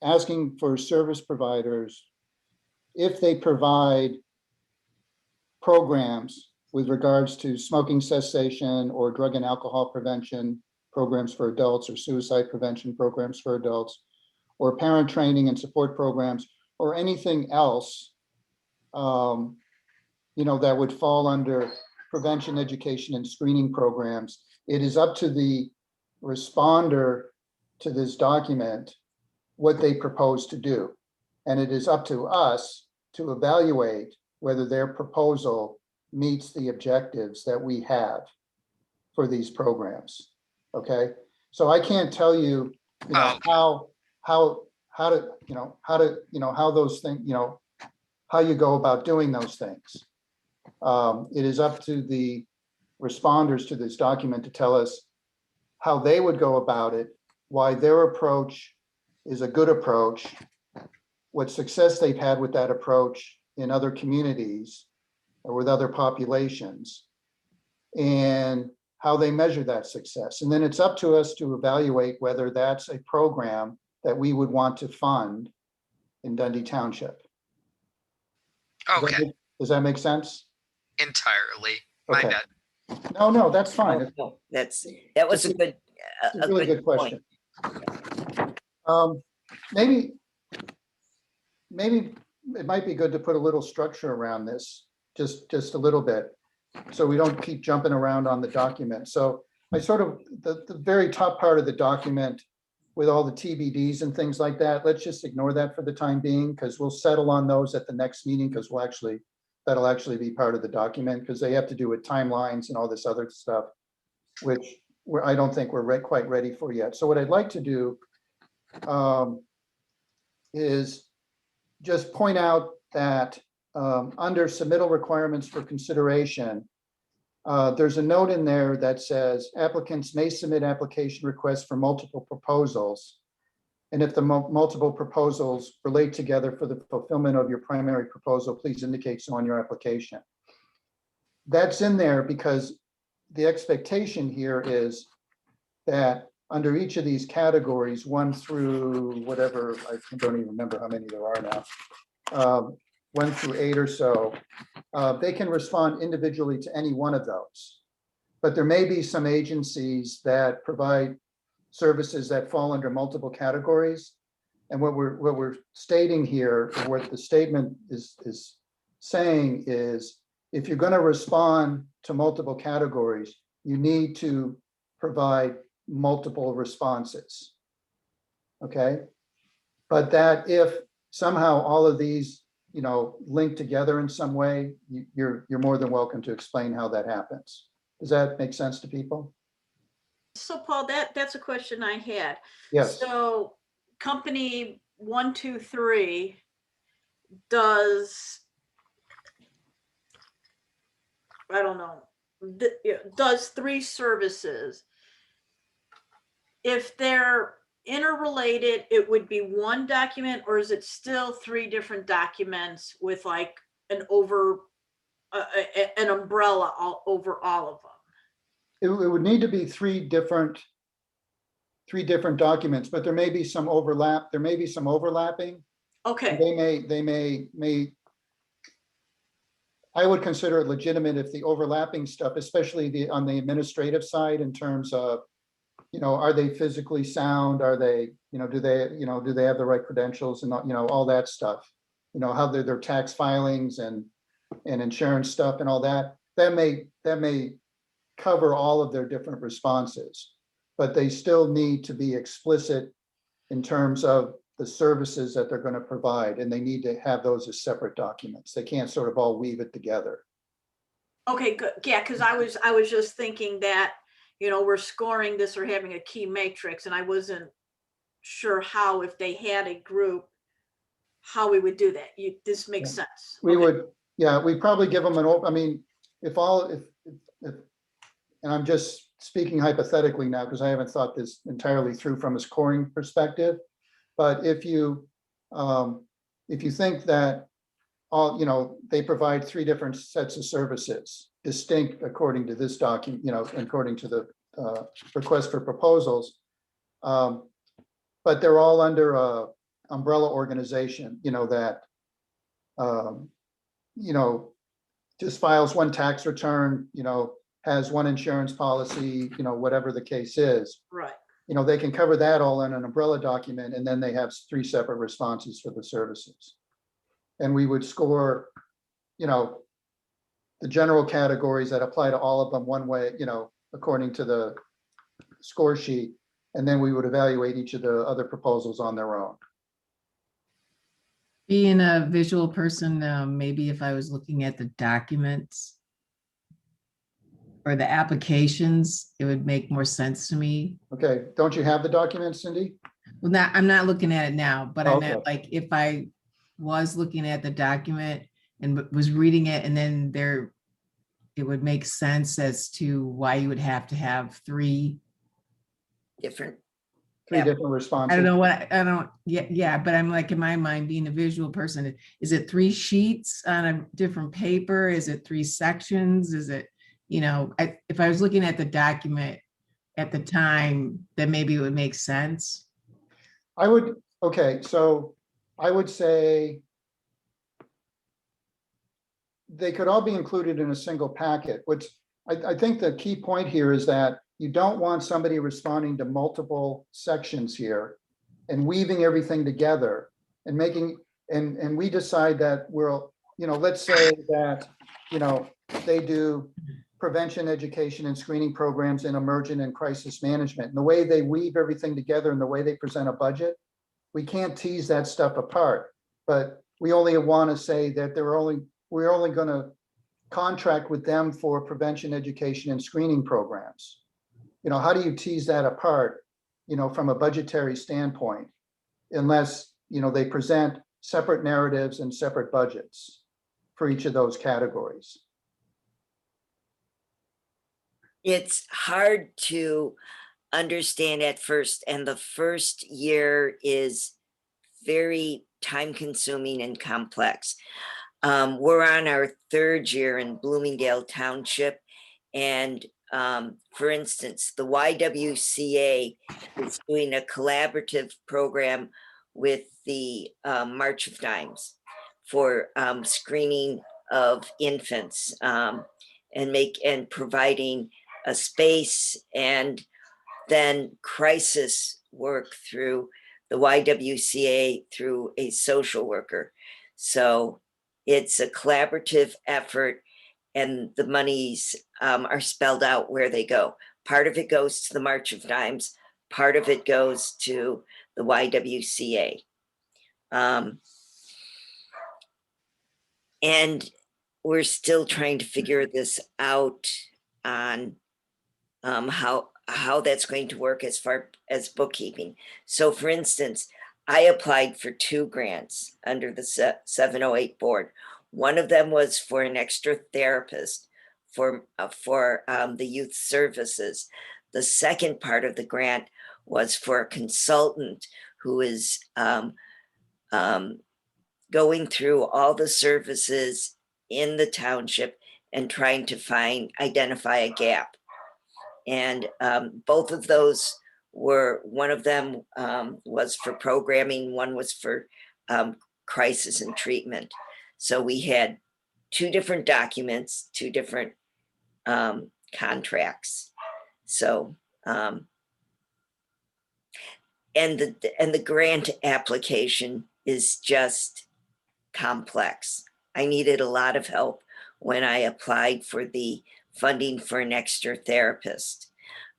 asking for service providers, if they provide programs with regards to smoking cessation or drug and alcohol prevention programs for adults, or suicide prevention programs for adults, or parent training and support programs, or anything else, that would fall under prevention, education, and screening programs. It is up to the responder to this document what they propose to do. And it is up to us to evaluate whether their proposal meets the objectives that we have for these programs. Okay, so I can't tell you, how those things, how you go about doing those things. It is up to the responders to this document to tell us how they would go about it, why their approach is a good approach, what success they've had with that approach in other communities or with other populations, and how they measure that success. And then it's up to us to evaluate whether that's a program that we would want to fund in Dundee Township. Okay, Does that make sense? entirely. My Okay. bad. No, that's fine. No, that was a good, It's a really good point. question. Maybe it might be good to put a little structure around this, just a little bit, so we don't keep jumping around on the document. So I sort of, the very top part of the document with all the TBDs and things like that, let's just ignore that for the time being, because we'll settle on those at the next meeting, because that'll actually be part of the document, because they have to do with timelines and all this other stuff, which I don't think we're quite ready for yet. So what I'd like to do is just point out that under submittal requirements for consideration, there's a note in there that says applicants may submit application requests for multiple proposals. And if the multiple proposals relate together for the fulfillment of your primary proposal, please indicate so on your application. That's in there because the expectation here is that under each of these categories, 1 through whatever, I don't even remember how many there are now, 1 through 8 or so, they can respond individually to any one of those. But there may be some agencies that provide services that fall under multiple categories. And what we're stating here, or what the statement is saying is, if you're going to respond to multiple categories, you need to provide multiple responses. Okay, but that if somehow all of these, link together in some way, you're more than welcome to explain how that happens. Does that make sense to people? So Paul, that's a question I had. Yes. So company 1, 2, 3 does, I don't know, does 3 services. If they're interrelated, it would be 1 document, or is it still 3 different documents with like an umbrella over all of them? It would need to be 3 different documents, but there may be some overlap. There may be some overlapping. Okay. They may. I would consider it legitimate if the overlapping stuff, especially on the administrative side, in terms of, are they physically sound? Are they, do they have the right credentials and, all that stuff, how their tax filings and insurance stuff and all that, that may cover all of their different responses, but they still need to be explicit in terms of the services that they're going to provide, and they need to have those as separate documents. They can't sort of all weave it together. Okay, good. Yeah, because I was just thinking that, we're scoring this or having a key matrix, and I wasn't sure how, if they had a group, how we would do that. This makes sense. We Okay. would, yeah, we'd probably give them I mean, if, and I'm just speaking hypothetically now, because I haven't thought this entirely through from a scoring perspective. But if you think that they provide 3 different sets of services, distinct according to this document, according to the request for proposals. But they're all under a umbrella organization, that, just files one tax return, has one insurance policy, whatever the case is. Right. They can cover that all in an umbrella document, and then they have 3 separate responses for the services. And we would score, the general categories that apply to all of them one way, according to the score sheet. And then we would evaluate each of the other proposals on their own. Being a visual person, maybe if I was looking at the documents or the applications, it would make more sense to me. Okay, don't you have the documents, Cindy? Well, I'm not looking at it now, but I meant Okay. like if I was looking at the document and was reading it, and then it would make sense as to why you would have to have 3 Different. 3 Yeah. different responses. I don't know what, I don't, yeah, but I'm like, in my mind, being a visual person, is it 3 sheets on a different paper? Is it 3 sections? Is it, if I was looking at the document at the time, then maybe it would make sense. Okay, so I would say they could all be included in a single packet, which I think the key point here is that you don't want somebody responding to multiple sections here and weaving everything together and and we decide that let's say that, they do prevention, education, and screening programs in emergent and crisis management. And the way they weave everything together and the way they present a budget, we can't tease that stuff apart. But we only want to say that we're only going to contract with them for prevention, education, and screening programs. How do you tease that apart, from a budgetary standpoint, unless, they present separate narratives and separate budgets for each of those categories? It's hard to understand at first, and the first year is very time consuming and complex. We're on our 3rd year in Bloomingdale Township, and for instance, the YWCA is doing a collaborative program with the March of Dimes for screening of infants, and providing a space, and then crisis work through the YWCA through a social worker. So it's a collaborative effort, and the monies are spelled out where they go. Part of it goes to the March of Dimes, part of it goes to the YWCA. And we're still trying to figure this out on how that's going to work as far as bookkeeping. So for instance, I applied for 2 grants under the 708 board. One of them was for an extra therapist for the youth services. The second part of the grant was for a consultant who is going through all the services in the township and trying to identify a gap. And both of those one of them was for programming, one was for crisis and treatment. So we had 2 different documents, 2 different contracts. So, and the grant application is just complex. I needed a lot of help when I applied for the funding for an extra therapist.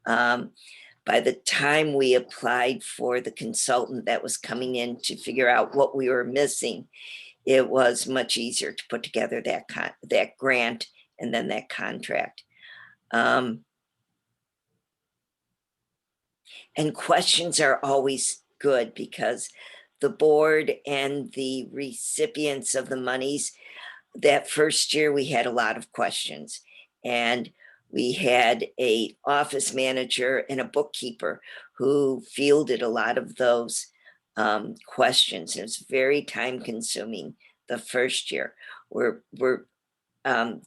By the time we applied for the consultant that was coming in to figure out what we were missing, it was much easier to put together that grant and then that contract. And questions are always good because the board and the recipients of the monies, that first year we had a lot of questions. And we had a office manager and a bookkeeper who fielded a lot of those questions. It was very time consuming the first year. We're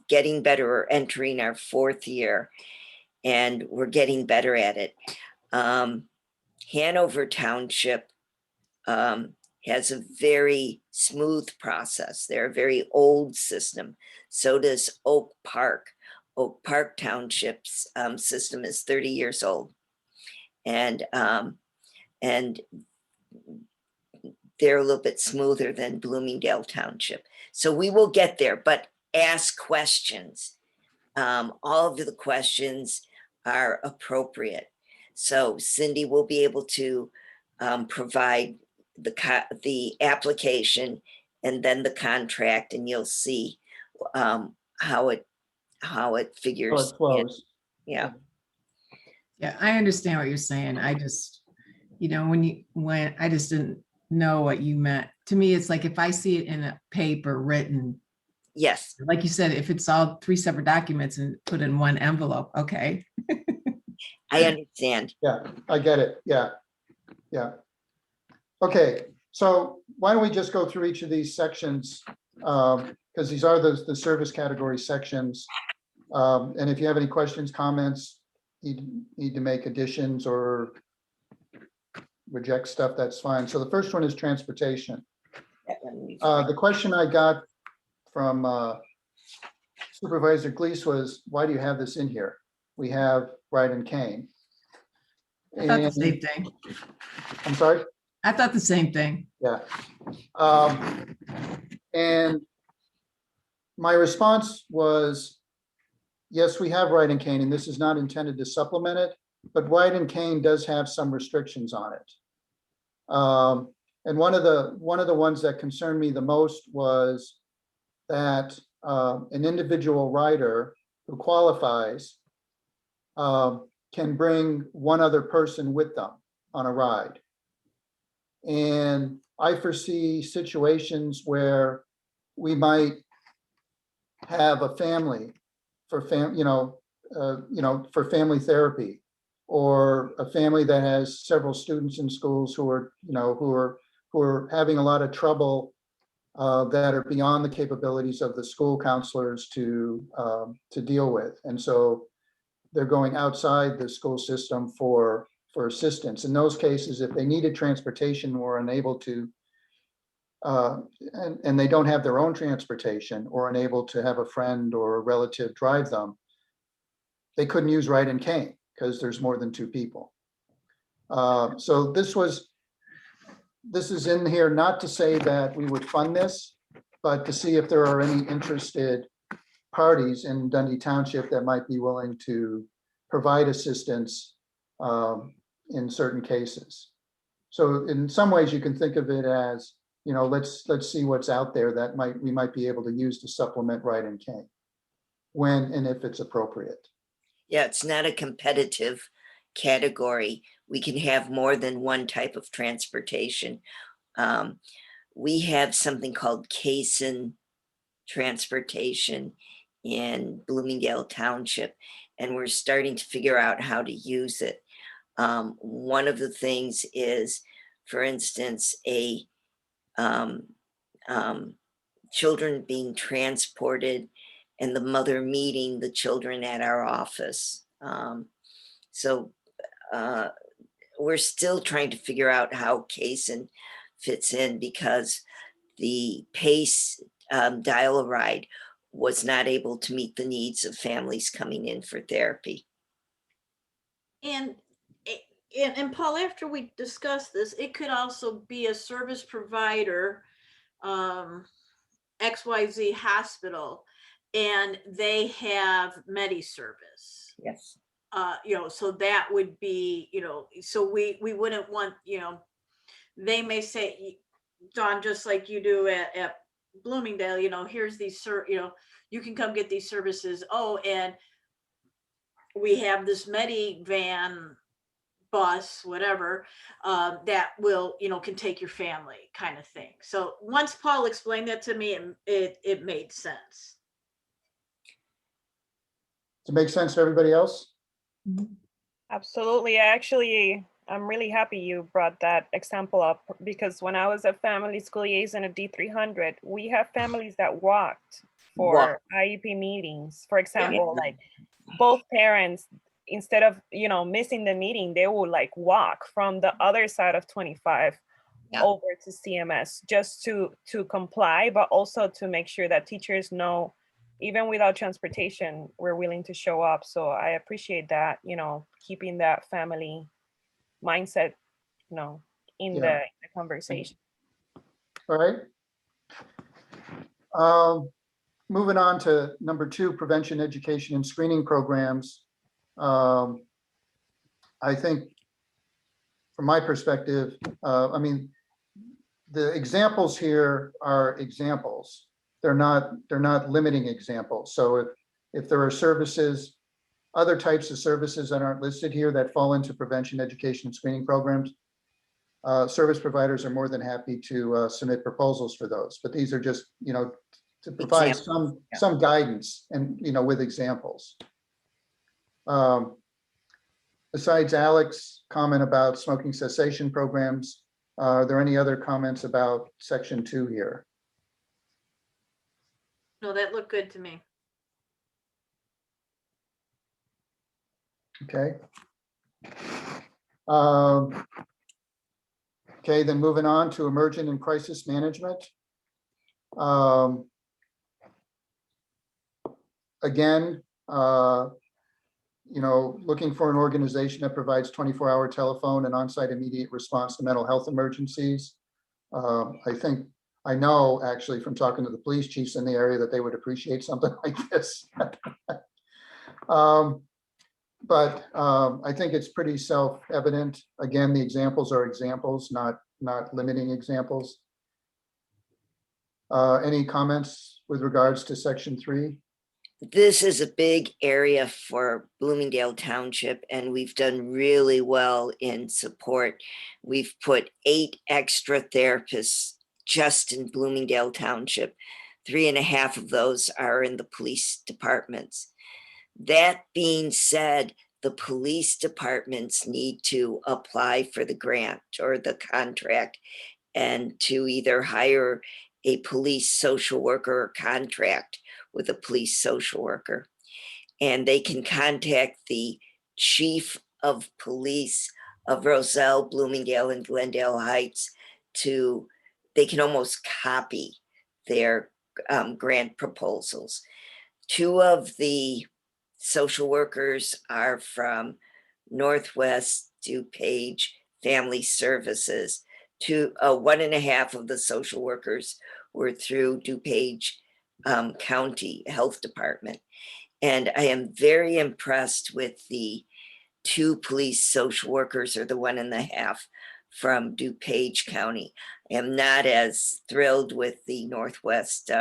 getting better. We're entering our fourth year and we're getting better at it. Hanover Township has a very smooth process. They're a very old system. So does Oak Park. Oak Park Township's system is 30 years old. And they're a little bit smoother than Bloomingdale Township. So we will get there, but ask questions. All of the questions are appropriate. So Cindy will be able to provide the application and then the contract, and you'll see how it figures. How it flows. Yeah. Yeah, I understand what you're saying. I just, when I just didn't know what you meant. To me, it's like if I see it in a paper written, Yes. like you said, if it's all 3 separate documents and put in one envelope, okay. I understand. Yeah, I get it. Yeah. Yeah. Okay, so why don't we just go through each of these sections? Because these are the service category sections. And if you have any questions, comments, need to make additions or reject stuff, that's fine. So the first one is transportation. The question I got from Supervisor Glees was, why do you have this in here? We have ride and cane. I thought the And- same thing. I'm sorry? I thought the same thing. Yeah. And my response was, yes, we have ride and cane, and this is not intended to supplement it, but ride and cane does have some restrictions on it. And one of the ones that concerned me the most was that an individual rider who qualifies can bring one other person with them on a ride. And I foresee situations where we might have a family for for family therapy, or a family that has several students in schools who are having a lot of trouble that are beyond the capabilities of the school counselors to deal with. And so they're going outside the school system for assistance. In those cases, if they needed transportation or unable to, and they don't have their own transportation or unable to have a friend or a relative drive them, they couldn't use ride and cane because there's more than 2 people. So this is in here not to say that we would fund this, but to see if there are any interested parties in Dundee Township that might be willing to provide assistance in certain cases. So in some ways you can think of it as, let's see what's out there that we might be able to use to supplement ride and cane when and if it's appropriate. Yeah, it's not a competitive category. We can have more than one type of transportation. We have something called Cason transportation in Bloomingdale Township, and we're starting to figure out how to use it. One of the things is, for instance, children being transported and the mother meeting the children at our office. So we're still trying to figure out how Cason fits in, because the PACE dial-a-ride was not able to meet the needs of families coming in for therapy. And Paul, after we discuss this, it could also be a service provider, XYZ hospital, and they have Medi-service. Yes. So that would be, so we wouldn't want, they may say, Don, just like you do at Bloomingdale, here's these, you can come get these services. Oh, and we have this Medi van, bus, whatever, that will, can take your family kind of thing. So once Paul explained that to me, it made sense. Does it make sense to everybody else? Absolutely. I'm really happy you brought that example up, because when I was a family school liaison at D300, we have families that walked for IEP meetings. For example, like both parents, instead of, missing the meeting, they will like walk from the other side of 25 over to CMS just to comply, but also to make sure that teachers know, even without transportation, we're willing to show up. So I appreciate that, keeping that family mindset, in the conversation. All right. Moving on to number 2, prevention, education, and screening programs. I think from my perspective, I mean, the examples here are examples. They're not limiting examples. So if there are services, other types of services that aren't listed here that fall into prevention, education, and screening programs, service providers are more than happy to submit proposals for those. But these are just, to provide some guidance and, with examples. Besides Alec's comment about smoking cessation programs, are there any other comments about section 2 here? No, that looked good to me. Okay. Okay, then moving on to emergent and crisis management. Again, looking for an organization that provides 24-hour telephone and on-site immediate response to mental health emergencies. I know actually from talking to the police chiefs in the area that they would appreciate something like this. But I think it's pretty self-evident. Again, the examples are examples, not limiting examples. Any comments with regards to section 3? This is a big area for Bloomingdale Township, and we've done really well in support. We've put 8 extra therapists just in Bloomingdale Township. 3.5 of those are in the police departments. That being said, the police departments need to apply for the grant or the contract and to either hire a police social worker or contract with a police social worker. And they can contact the chief of police of Roselle, Bloomingdale, and Glendale Heights they can almost copy their grant proposals. 2 of the social workers are from Northwest DuPage Family Services. 1.5 of the social workers were through DuPage County Health Department. And I am very impressed with the 2 police social workers, or the 1.5 from DuPage County. I am not as thrilled with the Northwest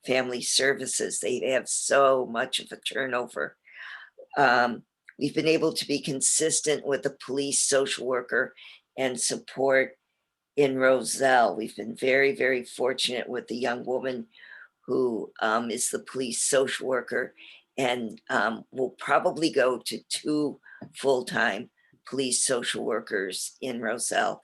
Family Services. They have so much of a turnover. We've been able to be consistent with the police social worker and support in Roselle. We've been very, very fortunate with the young woman who is the police social worker, and will probably go to 2 full-time police social workers in Roselle.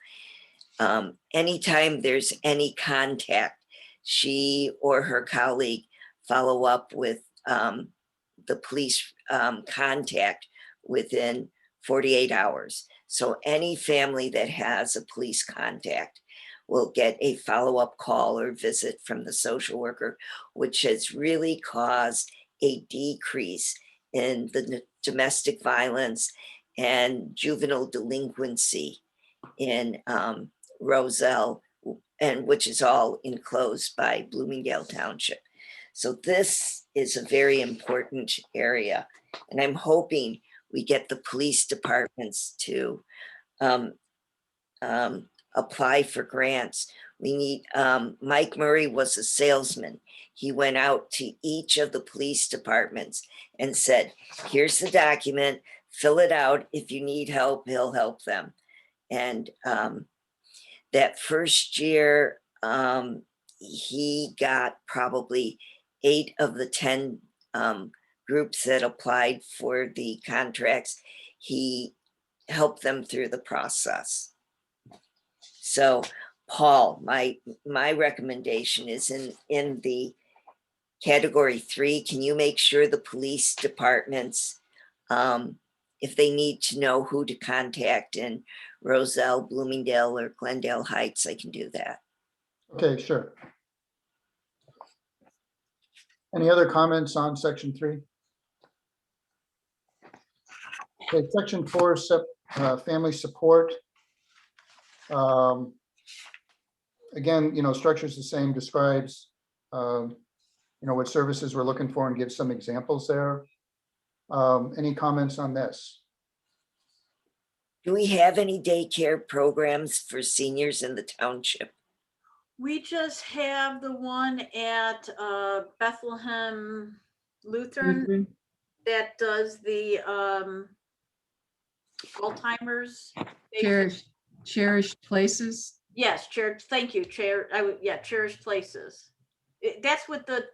Anytime there's any contact, she or her colleague follow up with the police contact within 48 hours. So any family that has a police contact will get a follow-up call or visit from the social worker, which has really caused a decrease in the domestic violence and juvenile delinquency in Roselle, and which is all enclosed by Bloomingdale Township. So this is a very important area, and I'm hoping we get the police departments to apply for grants. We need, Mike Murray was a salesman. He went out to each of the police departments and said, here's the document. fill it out. If you need help, he'll help them. And that first year, he got probably 8 of the 10 groups that applied for the contracts. He helped them through the process. So Paul, my recommendation is in the category 3, can you make sure the police departments, if they need to know who to contact in Roselle, Bloomingdale, or Glendale Heights, I can do that. Okay, sure. Any other comments on section 3? Okay, section 4, family support. Again, structure's the same, describes, what services we're looking for and gives some examples there. Any comments on this? Do we have any daycare programs for seniors in the township? We just have the one at Bethlehem Lutheran that does the Alzheimer's. Cherished places. Yes, thank you, cherished places. That's with the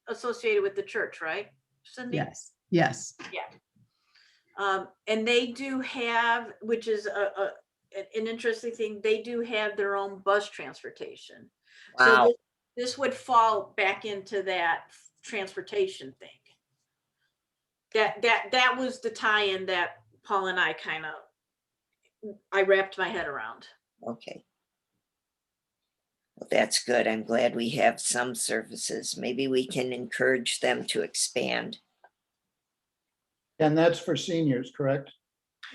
associated with the church, right, Cindy? Yes, yes. Yeah. And they do have, which is an interesting thing, they do have their own bus transportation. Wow. So this would fall back into that transportation thing. That was the tie-in that Paul and I I wrapped my head around. Okay. Well, that's good. I'm glad we have some services. Maybe we can encourage them to expand. And that's for seniors, correct?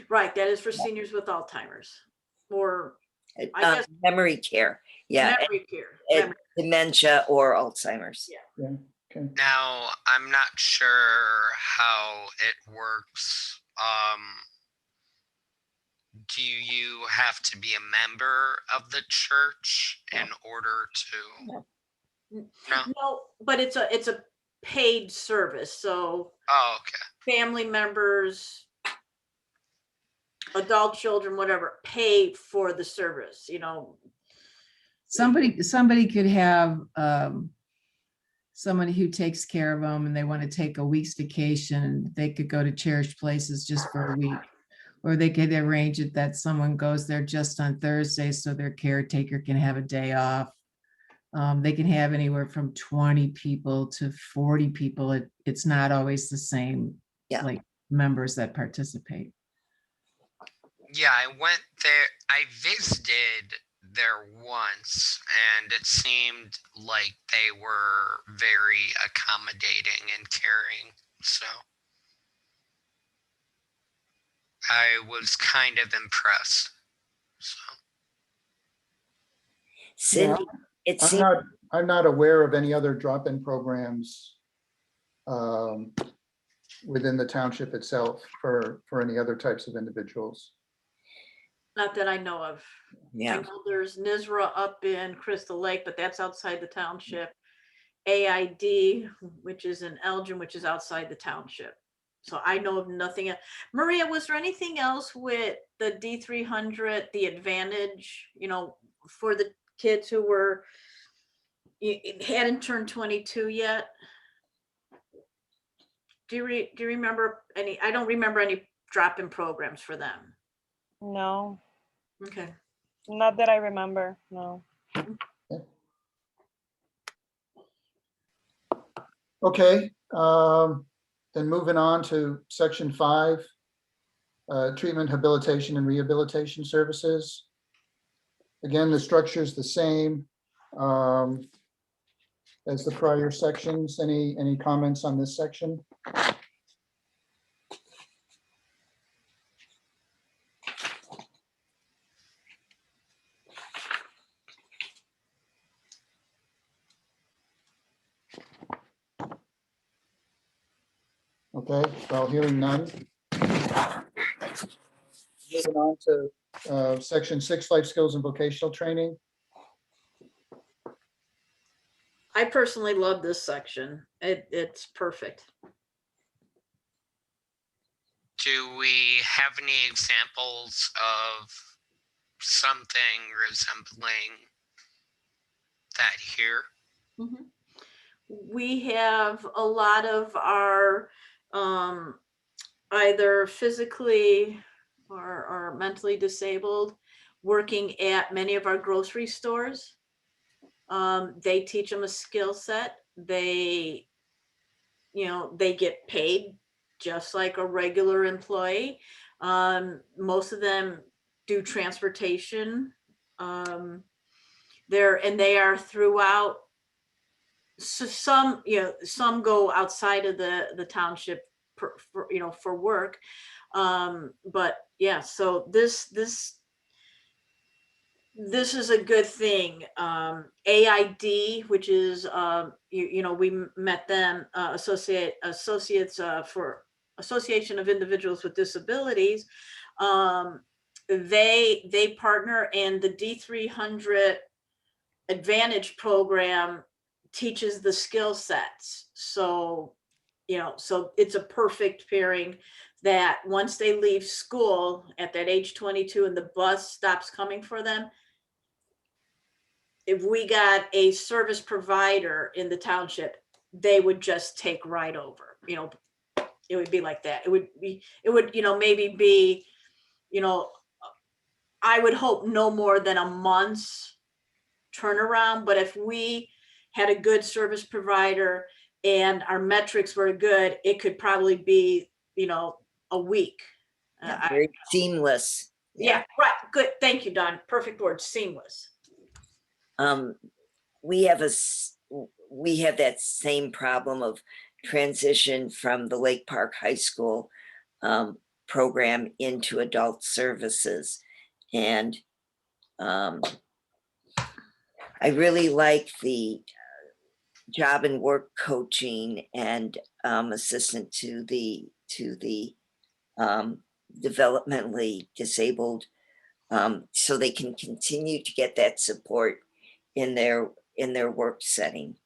Right, that is for seniors with Alzheimer's or I guess Memory care. Yeah. memory care. Dementia or Alzheimer's. Yeah. Okay. Now, I'm not sure how it works. Do you have to be a member of the church in order to? No. No, but it's a paid service. So Oh, okay. family members, adult children, whatever, pay for the service, Somebody could have somebody who takes care of them and they want to take a week's vacation. They could go to cherished places just for a week. Or they could arrange it that someone goes there just on Thursday so their caretaker can have a day off. They can have anywhere from 20 people to 40 people. It's not always the same, like members that participate. Yeah, I went there. I visited there once, and it seemed like they were very accommodating and caring. So I was kind of impressed. So. Cindy, it seems I'm not aware of any other drop-in programs within the township itself for any other types of individuals. Not that I know of. Yeah. I know there's NISRA up in Crystal Lake, but that's outside the township. AID, which is in Elgin, which is outside the township. So I know of nothing else. Maria, was there anything else with the D300, the advantage, for the kids who hadn't turned 22 yet? Do you remember any? I don't remember any drop-in programs for them. No. Okay. Not that I remember, no. Okay, then moving on to section 5, treatment, habilitation, and rehabilitation services. Again, the structure is the same as the prior sections. Any comments on this section? Okay, well, hearing none. Moving on to section 6, life skills and vocational training. I personally love this section. It's perfect. Do we have any examples of something resembling that here? Mhm. We have a lot of our either physically or mentally disabled working at many of our grocery stores. They teach them a skill set. They, they get paid just like a regular employee. Most of them do transportation. They are throughout. So some go outside of the township for work. But yeah, so this is a good thing. AID, which is, we met them, associates for Association of Individuals with Disabilities. They partner, and the D300 Advantage program teaches the skill sets. So, so it's a perfect pairing that once they leave school at that age 22 and the bus stops coming for them, if we got a service provider in the township, they would just take right over. It would be like that. It would, maybe be, I would hope no more than a month's turnaround. But if we had a good service provider and our metrics were good, it could probably be, a week. Yeah, very seamless. Yeah, right. Good. Thank you, Don. Perfect word, seamless. We have that same problem of transition from the Lake Park High School program into adult services. And I really like the job and work coaching and assistant to the developmentally disabled, so they can continue to get that support in their work setting.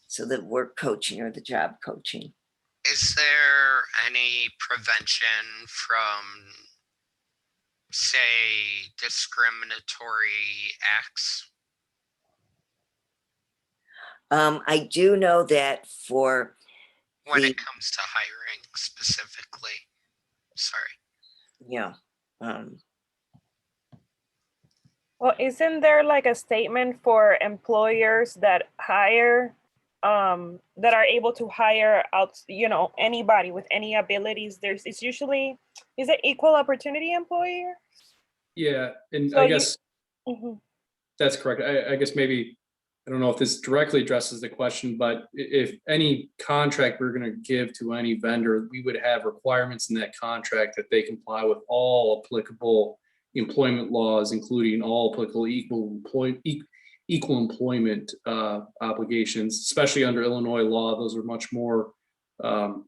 So the work coaching or the job coaching. Is there any prevention from, say, discriminatory acts? I do know that for when it comes to hiring specifically. Sorry. Yeah. Well, isn't there like a statement for employers that hire, that are able to hire out, anybody with any abilities? It's usually, is it equal opportunity employer? Yeah, and So I guess Mhm. that's correct. I guess maybe, I don't know if this directly addresses the question, but if any contract we're going to give to any vendor, we would have requirements in that contract that they comply with all applicable employment laws, including all applicable equal employment obligations, especially under Illinois law. Those are much more or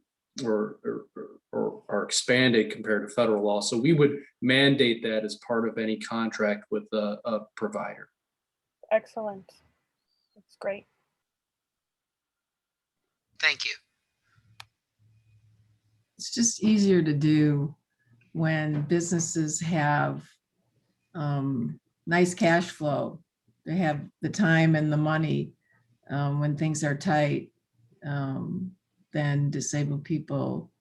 are expanded compared to federal law. So we would mandate that as part of any contract with a provider. Excellent. That's great. Thank you. It's just easier to do when businesses have nice cash flow. They have the time and the money when things are tight. Then disabled people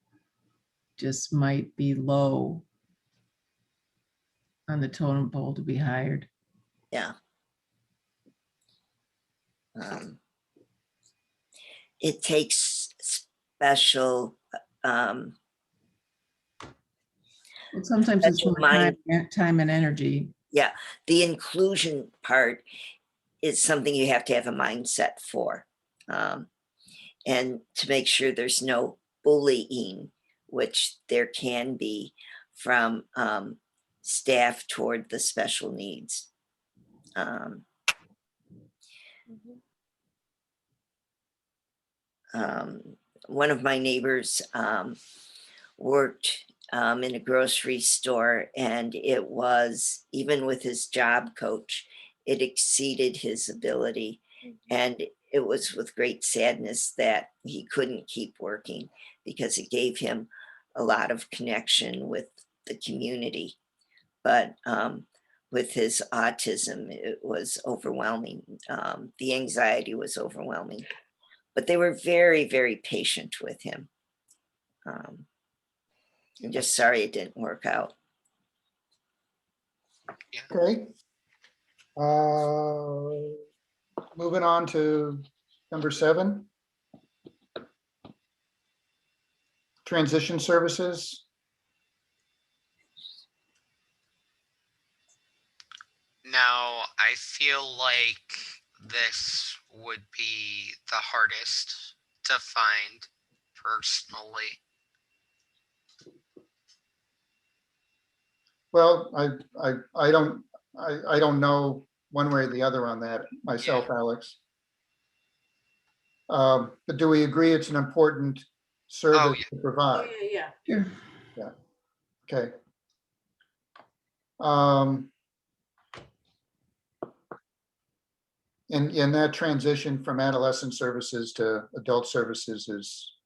just might be low on the totem pole to be hired. Yeah. It takes special Sometimes it's special more time and energy. Yeah, the inclusion part is something you have to have a mindset for, and to make sure there's no bullying, which there can be from staff toward the special needs. One of my neighbors worked in a grocery store, and it was, even with his job coach, it exceeded his ability. And it was with great sadness that he couldn't keep working because it gave him a lot of connection with the community. But with his autism, it was overwhelming. The anxiety was overwhelming, but they were very, very patient with him. I'm just sorry it didn't work out. Okay. Moving on to number 7. Transition services. Now, I feel like this would be the hardest to find personally. Well, I don't know one way or the other on that myself, Alex. But do we agree it's an important service to Oh, provide? yeah. Sure. Okay. And that transition from adolescent services to adult services is,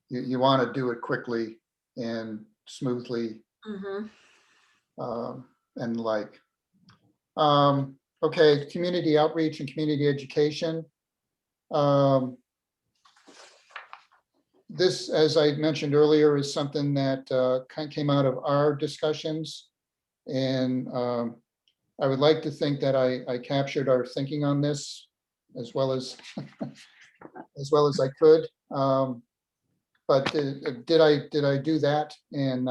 you want to do it quickly and smoothly. And like, okay, community outreach and community education. This, as I mentioned earlier, is something that kind of came out of our discussions. And I would like to think that I captured our thinking on this as well as I could. But did I do that? And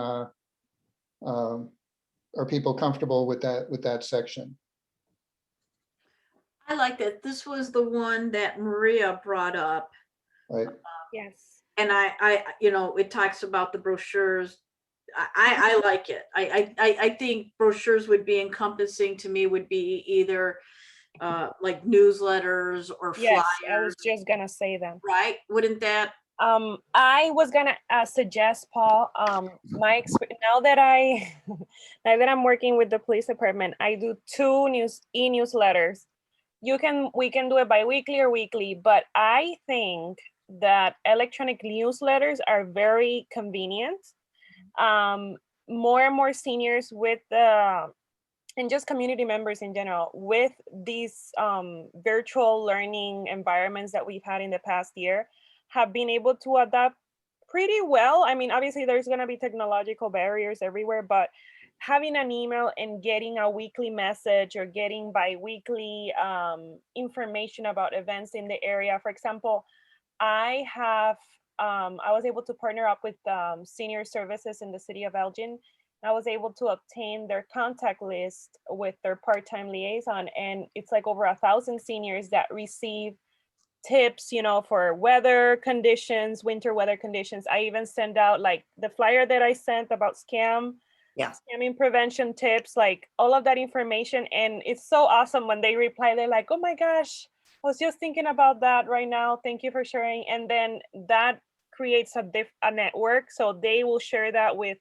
are people comfortable with that section? I like that. This was the one that Maria brought up. Right. Yes. And I, it talks about the brochures. I like it. I think brochures would be encompassing to me, would be either like newsletters or Yes, I flyers, was just gonna say that. right? Wouldn't that? I was gonna suggest, Paul, now that I'm working with the police department, I do 2 e-newsletters. We can do it bi-weekly or weekly, but I think that electronic newsletters are very convenient. More and more seniors with and just community members in general with these virtual learning environments that we've had in the past year have been able to adapt pretty well. I mean, obviously there's going to be technological barriers everywhere, but having an email and getting a weekly message or getting bi-weekly information about events in the area. For example, I was able to partner up with senior services in the city of Elgin. I was able to obtain their contact list with their part-time liaison, and it's like over 1,000 seniors that receive tips, for weather conditions, winter weather conditions. I even send out like the flyer that I sent about scamming prevention tips, like all of that information. And it's so awesome when they reply, they're like, oh my gosh, I was just thinking about that right now. Thank you for sharing. And then that creates a network. So they will share that with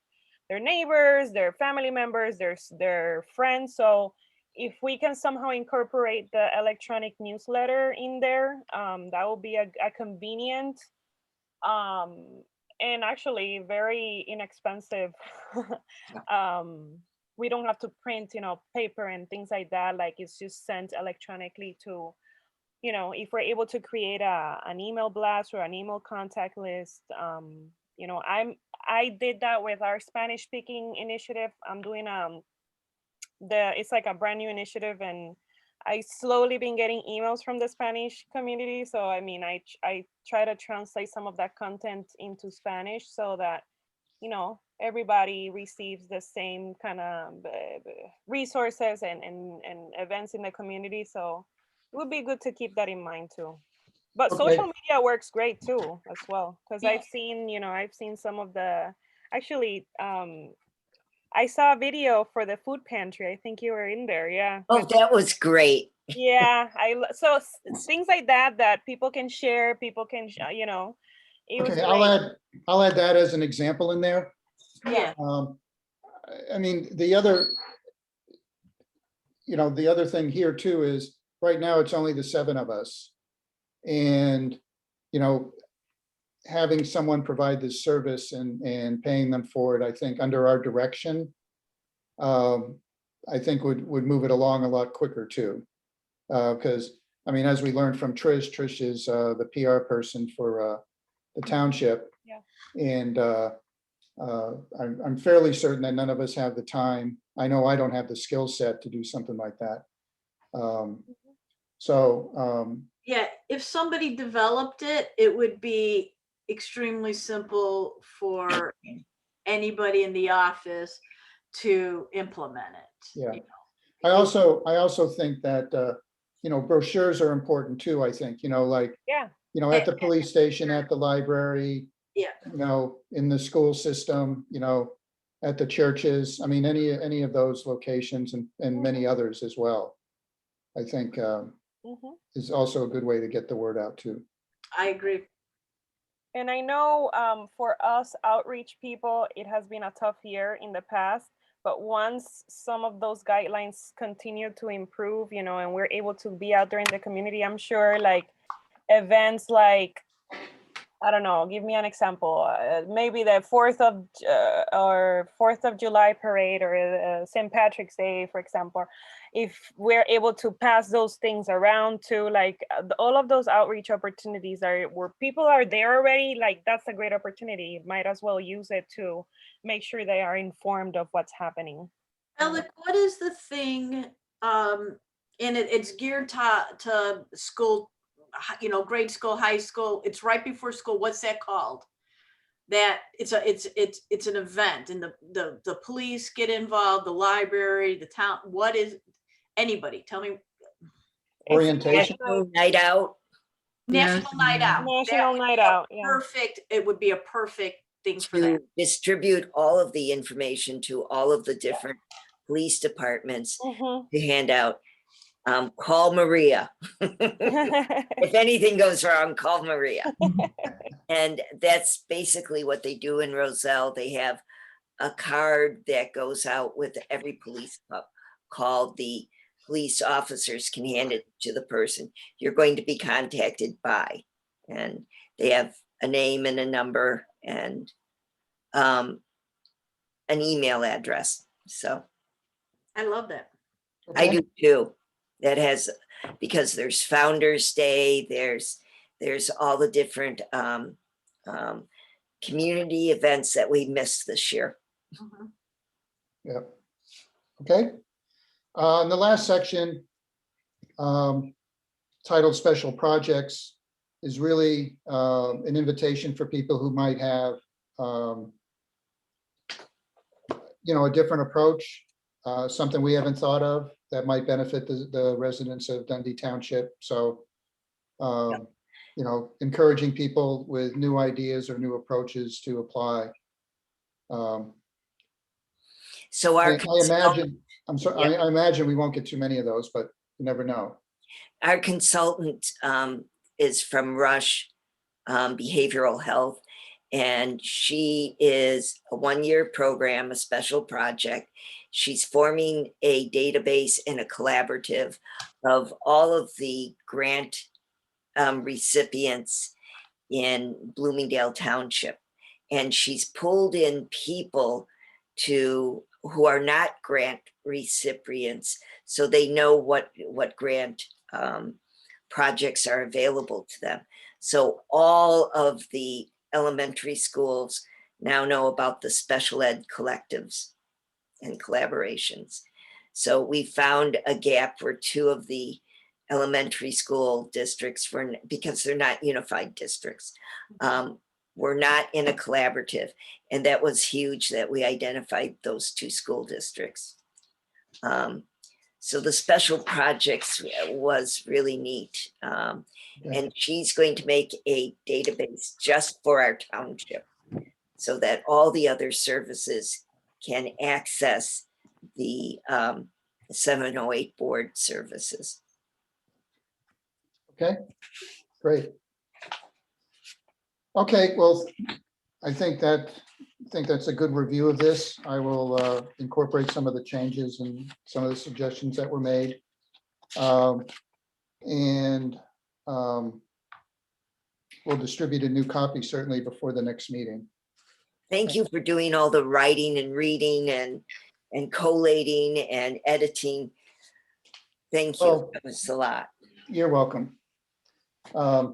their neighbors, their family members, their friends. So if we can somehow incorporate the electronic newsletter in there, that will be a convenient and actually very inexpensive. We don't have to print, paper and things like that. Like it's just sent electronically to, if we're able to create an email blast or an email contact list. I did that with our Spanish speaking initiative. I'm doing it's like a brand new initiative, and I slowly been getting emails from the Spanish community. So I mean, I try to translate some of that content into Spanish so that everybody receives the same kind of resources and events in the community. So it would be good to keep that in mind too. But social media works great too as well, because I've seen some of the actually I saw a video for the food pantry. I think you were in there. Yeah. Oh, that was great. Yeah. So things like that people can share, people can, Okay, I'll add that as an example in there. Yeah. I mean, the other thing here too is right now it's only the 7 of us. And, you know, having someone provide this service and paying them for it, I think under our direction, I think would move it along a lot quicker too. Because, I mean, as we learned from Trish, Trish is the PR person for the township. Yeah. And I'm fairly certain that none of us have the time. I know I don't have the skill set to do something like that. Yeah, if somebody developed it, it would be extremely simple for anybody in the office to implement it. Yeah. you know. I also think that, you know, brochures are important too, I think, you know, like, Yeah. you know, at the police station, at the library. Yeah. You know, in the school system, you know, at the churches, I mean, any of those locations and many others as well. I think is also a good way to get the word out too. I agree. And I know for us outreach people, it has been a tough year in the past, but once some of those guidelines continue to improve, you know, and we're able to be out there in the community, I'm sure like events like, I don't know, give me an example, maybe the 4th of July parade or St. Patrick's Day, for example, if we're able to pass those things around to like all of those outreach opportunities are where people are there already, like that's a great opportunity. Might as well use it to make sure they are informed of what's happening. Alec, what is the thing, and it's geared to school, you know, grade school, high school, it's right before school, what's that called? That it's an event and the police get involved, the library, the town, what is, anybody, tell me. Orientation. National Night Out. National Night Out. National That would Night be a Out, yeah. Perfect, it would be a perfect thing for that. To distribute all of the information to all of the different police departments to hand out. Call Maria. If anything goes wrong, call Maria. And that's basically what they do in Roselle. They have a card that goes out with every police pup called the police officers can hand it to the person you're going to be contacted by. And they have a name and a number and an email address. So I love that. I do too. That has, because there's Founders Day, there's all the different community events that we missed this year. Yeah. Okay. In the last section, titled Special Projects, is really an invitation for people who might have, you know, a different approach, something we haven't thought of that might benefit the residents of Dundee Township. So, you know, encouraging people with new ideas or new approaches to apply. So our I imagine, I'm sorry, I imagine we won't get too many of those, but you never know. Our consultant is from Rush Behavioral Health, and she is a one-year program, a special project. She's forming a database and a collaborative of all of the grant recipients in Bloomingdale Township. And she's pulled in people who are not grant recipients, so they know what grant projects are available to them. So all of the elementary schools now know about the special ed collectives and collaborations. So we found a gap where two of the elementary school districts were, because they're not unified districts, were not in a collaborative. And that was huge that we identified those two school districts. So the special projects was really neat. And she's going to make a database just for our township so that all the other services can access the 708 board services. Okay, great. Okay, well, I think that's a good review of this. I will incorporate some of the changes and some of the suggestions that were made. we'll distribute a new copy certainly before the next meeting. Thank you for doing all the writing and reading and collating and editing. Thank you. Well, That was a lot. You're welcome. I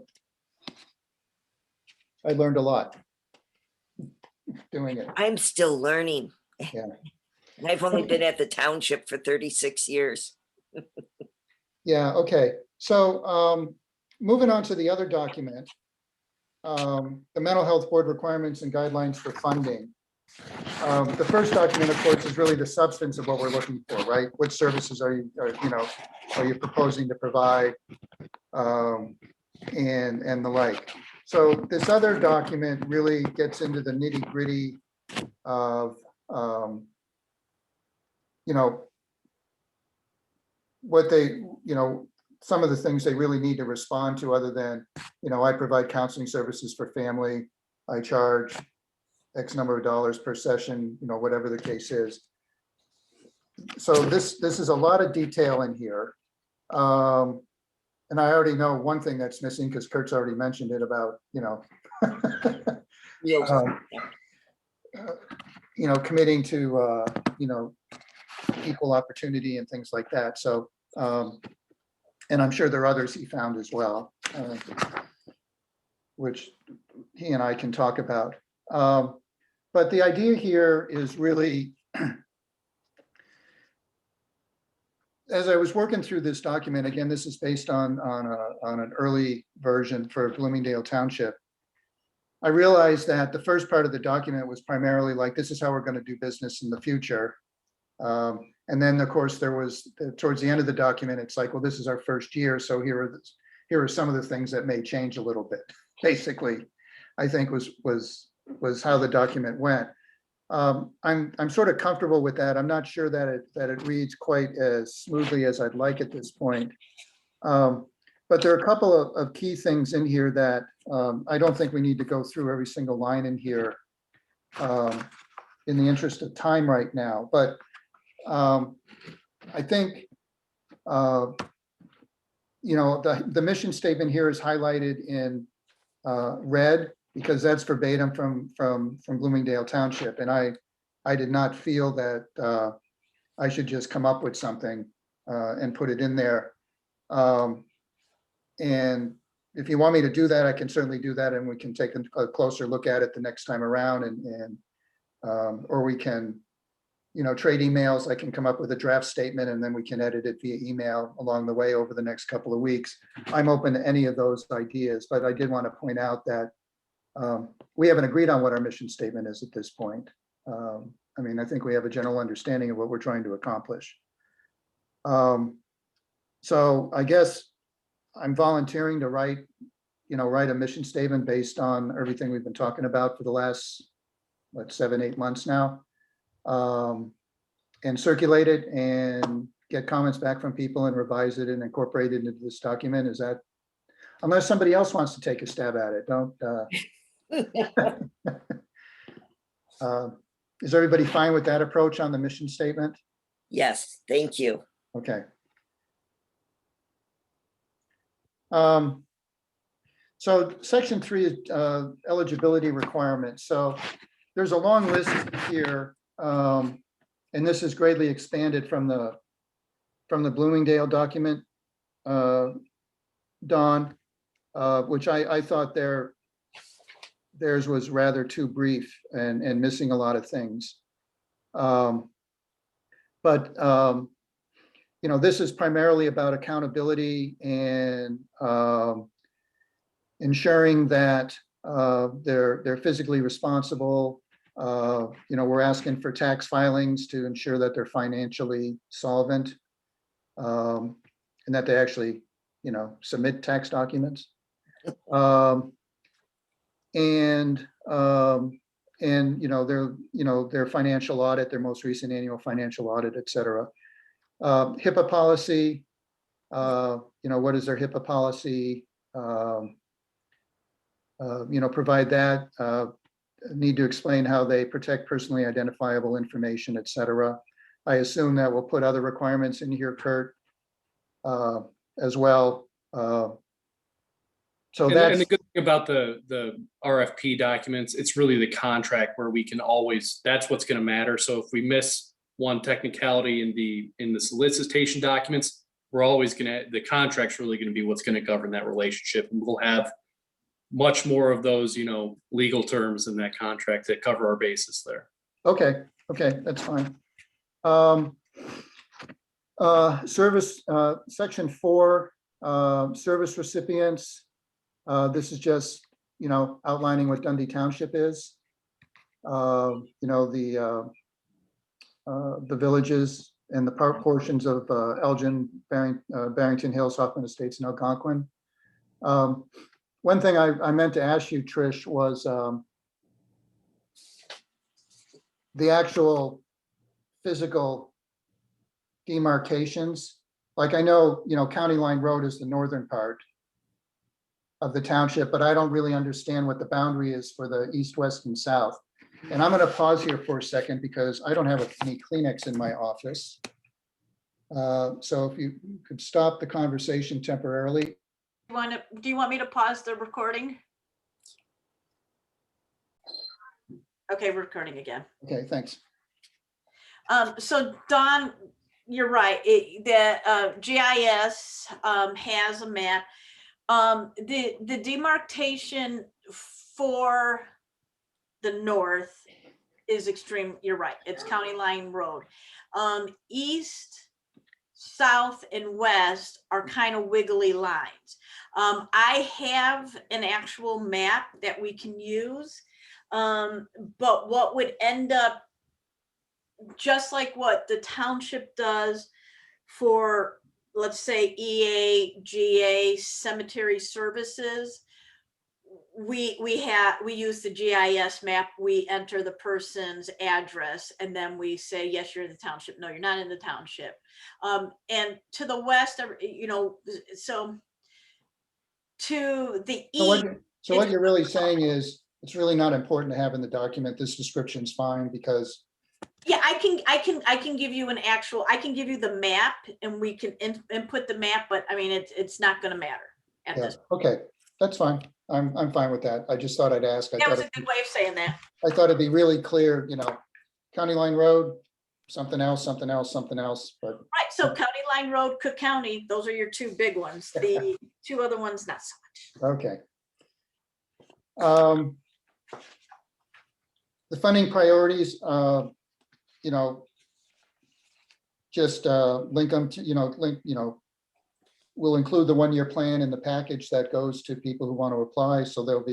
learned a lot doing it. I'm still learning. Yeah. And I've only been at the township for 36 years. Yeah, okay. So moving on to the other document, the Mental Health Board requirements and guidelines for funding. The first document, of course, is really the substance of what we're looking for, right? What services are you proposing to provide, and the like. So this other document really gets into the nitty gritty of, what they, some of the things they really need to respond to, other than, I provide counseling services for family, I charge X number of dollars per session, whatever the case is. So this is a lot of detail in here. And I already know one thing that's missing, because Kurt's already mentioned it about, committing to, equal opportunity and things like that. So, and I'm sure there are others he found as well, which he and I can talk about. But the idea here is really, as I was working through this document, again, this is based on an early version for Bloomingdale Township. I realized that the first part of the document was primarily like, this is how we're going to do business in the future. And then, of course, there was, towards the end of the document, it's like, well, this is our first year, so here are some of the things that may change a little bit. Basically, I think was how the document went. I'm sort of comfortable with that. I'm not sure that it reads quite as smoothly as I'd like at this point. But there are a couple of key things in here that I don't think we need to go through every single line in here in the interest of time right now. But I think, the mission statement here is highlighted in red, because that's verbatim from Bloomingdale Township. And I did not feel that I should just come up with something and put it in there. And if you want me to do that, I can certainly do that, and we can take a closer look at it the next time around, and or we can, trade emails. I can come up with a draft statement, and then we can edit it via email along the way over the next couple of weeks. I'm open to any of those ideas, but I did want to point out that we haven't agreed on what our mission statement is at this point. I think we have a general understanding of what we're trying to accomplish. So I guess I'm volunteering to write a mission statement based on everything we've been talking about for the last, 7-8 months now, and circulate it and get comments back from people and revise it and incorporate it into this document. Is that, unless somebody else wants to take a stab at it, don't. Is everybody fine with that approach on the mission statement? Yes, thank you. Okay. So section 3 is eligibility requirements. So there's a long list here, and this is greatly expanded from the Bloomingdale document, Don, which I thought theirs was rather too brief and missing a lot of things. This is primarily about accountability and ensuring that they're physically responsible. We're asking for tax filings to ensure that they're financially solvent, and that they actually, submit tax documents. Their financial audit, their most recent annual financial audit, et cetera. Hipaa policy, what is their Hipaa policy? Provide that, need to explain how they protect personally identifiable information, et cetera. I assume that we'll put other requirements in here, Kurt, as well. So And that's, the good thing about the RFP documents, it's really the contract where we can always, that's what's going to matter. So if we miss one technicality in the solicitation documents, we're always going to, the contract's really going to be what's going to govern that relationship. And we'll have much more of those, legal terms in that contract that cover our basis there. okay, that's fine. Service, section 4, service recipients. This is just, outlining what Dundee Township is. The villages and the portions of Elgin, Barrington Hills, Hoffman Estates, and Algonquin. One thing I meant to ask you, Trish, was the actual physical demarcations. Like I know, County Line Road is the northern part of the township, but I don't really understand what the boundary is for the east, west, and south. And I'm going to pause here for a second because I don't have any Kleenex in my office. So if you could stop the conversation temporarily. Do you want me to pause the recording? Okay, recording again. Okay, thanks. So Don, you're right. The GIS has a map. The demarcation for the north is extreme. You're right. It's County Line Road. East, south, and west are kind of wiggly lines. I have an actual map that we can use, but what would end up, just like what the township does for, let's say, EA, GA, cemetery services, we use the GIS map, we enter the person's address, and then we say, yes, you're in the township. No, you're not in the township. And to the west, so to the east. So what you're really saying is, it's really not important to have in the document. This description's fine because. Yeah, I can give you I can give you the map and we can input the map, but I mean, it's not going to matter at this. Okay, that's fine. I'm fine with that. I just thought I'd ask. That was a good way of saying that. I thought it'd be really clear, County Line Road, something else, something else, something else, but. Right, so County Line Road, Cook County, those are your two big ones. The two other ones, not so much. Okay. The funding priorities, just link them to, we'll include the one-year plan in the package that goes to people who want to apply. So they'll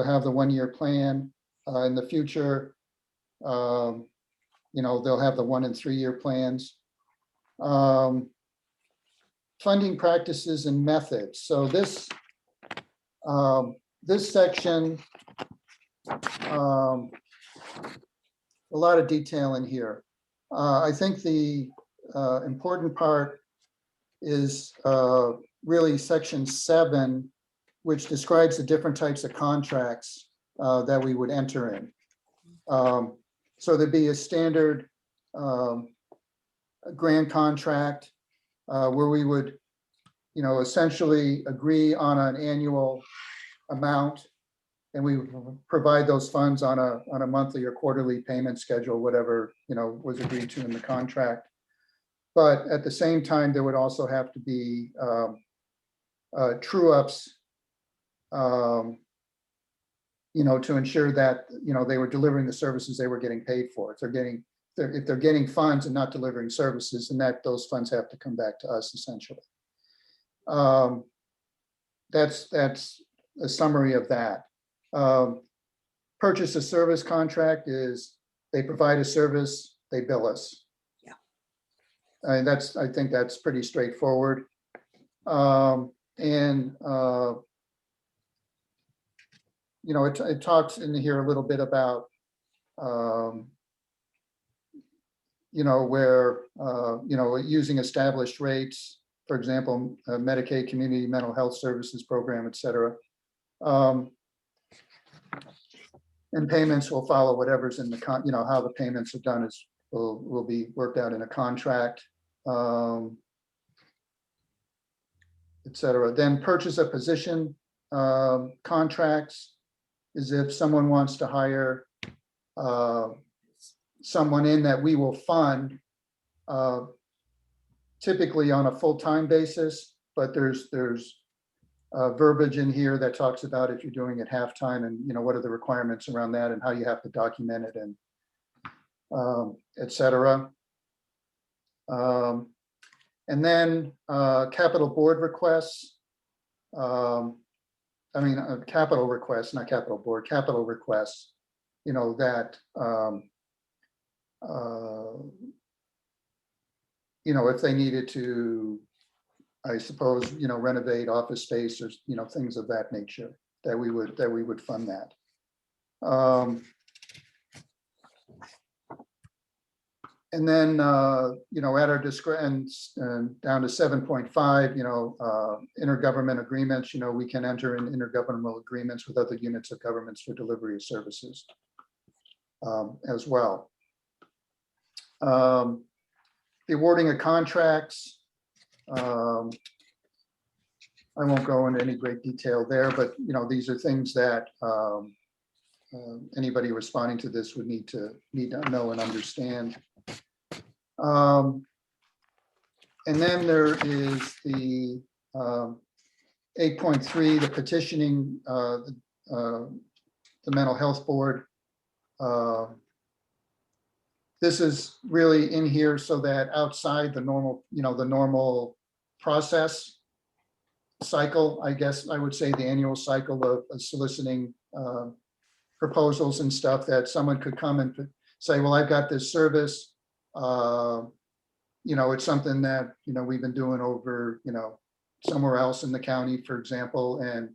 have the one-year plan in the future. They'll have the 1 and 3 year plans. Funding practices and methods. So this section, a lot of detail in here. I think the important part is really section 7, which describes the different types of contracts that we would enter in. So there'd be a standard grant contract where we would, essentially agree on an annual amount, and we provide those funds on a monthly or quarterly payment schedule, whatever, was agreed to in the contract. But at the same time, there would also have to be true ups, to ensure that, they were delivering the services they were getting paid for. If they're getting funds and not delivering services, then those funds have to come back to us essentially. That's a summary of that. Purchase a service contract is they provide a service, they bill us. Yeah. And I think that's pretty straightforward. It talks in here a little bit about, where, using established rates, for example, Medicaid Community Mental Health Services Program, et cetera. And payments will follow whatever's in the how the payments are done will be worked out in a contract, et cetera. Then purchase a position contracts is if someone wants to hire someone in that we will fund, typically on a full-time basis, but there's verbiage in here that talks about if you're doing it half-time and, you know, what are the requirements around that and how you have to document it and et cetera. And then capital board requests. Capital requests, not capital board, capital requests, you know, that, you know, if they needed to, I suppose, you know, renovate office space or, you know, things of that nature, that we would fund that. And then, you know, at our discretion, down to 7.5, you know, intergovernment agreements, you know, we can enter in intergovernmental agreements with other units of governments for delivery of services as well. The awarding of contracts, I won't go into any great detail there, but, you know, these are things that anybody responding to this would need to know and understand. And then there is the 8.3, the petitioning, the mental health board. This is really in here so that outside the normal, you know, the normal process cycle, I guess I would say the annual cycle of soliciting proposals and stuff, that someone could come and say, well, I've got this service. You know, it's something that, you know, we've been doing over, you know, somewhere else in the county, for example, and,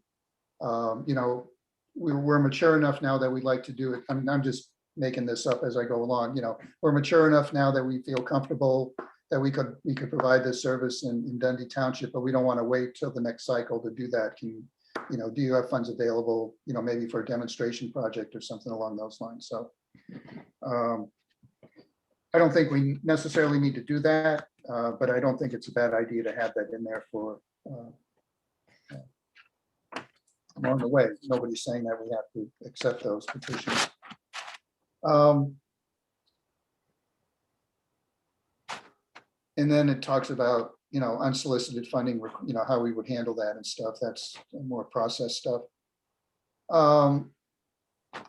you know, we're mature enough now that we'd like to do it. I mean, I'm just making this up as I go along, you know, we're mature enough now that we feel comfortable that we could provide this service in Dundee Township, but we don't want to wait till the next cycle to do that. Can, you know, do you have funds available, you know, maybe for a demonstration project or something along those lines? So I don't think we necessarily need to do that, but I don't think it's a bad idea to have that in there for along the way. Nobody's saying that we have to accept those petitions. And then it talks about, you know, unsolicited funding, you know, how we would handle that and stuff. That's more process stuff.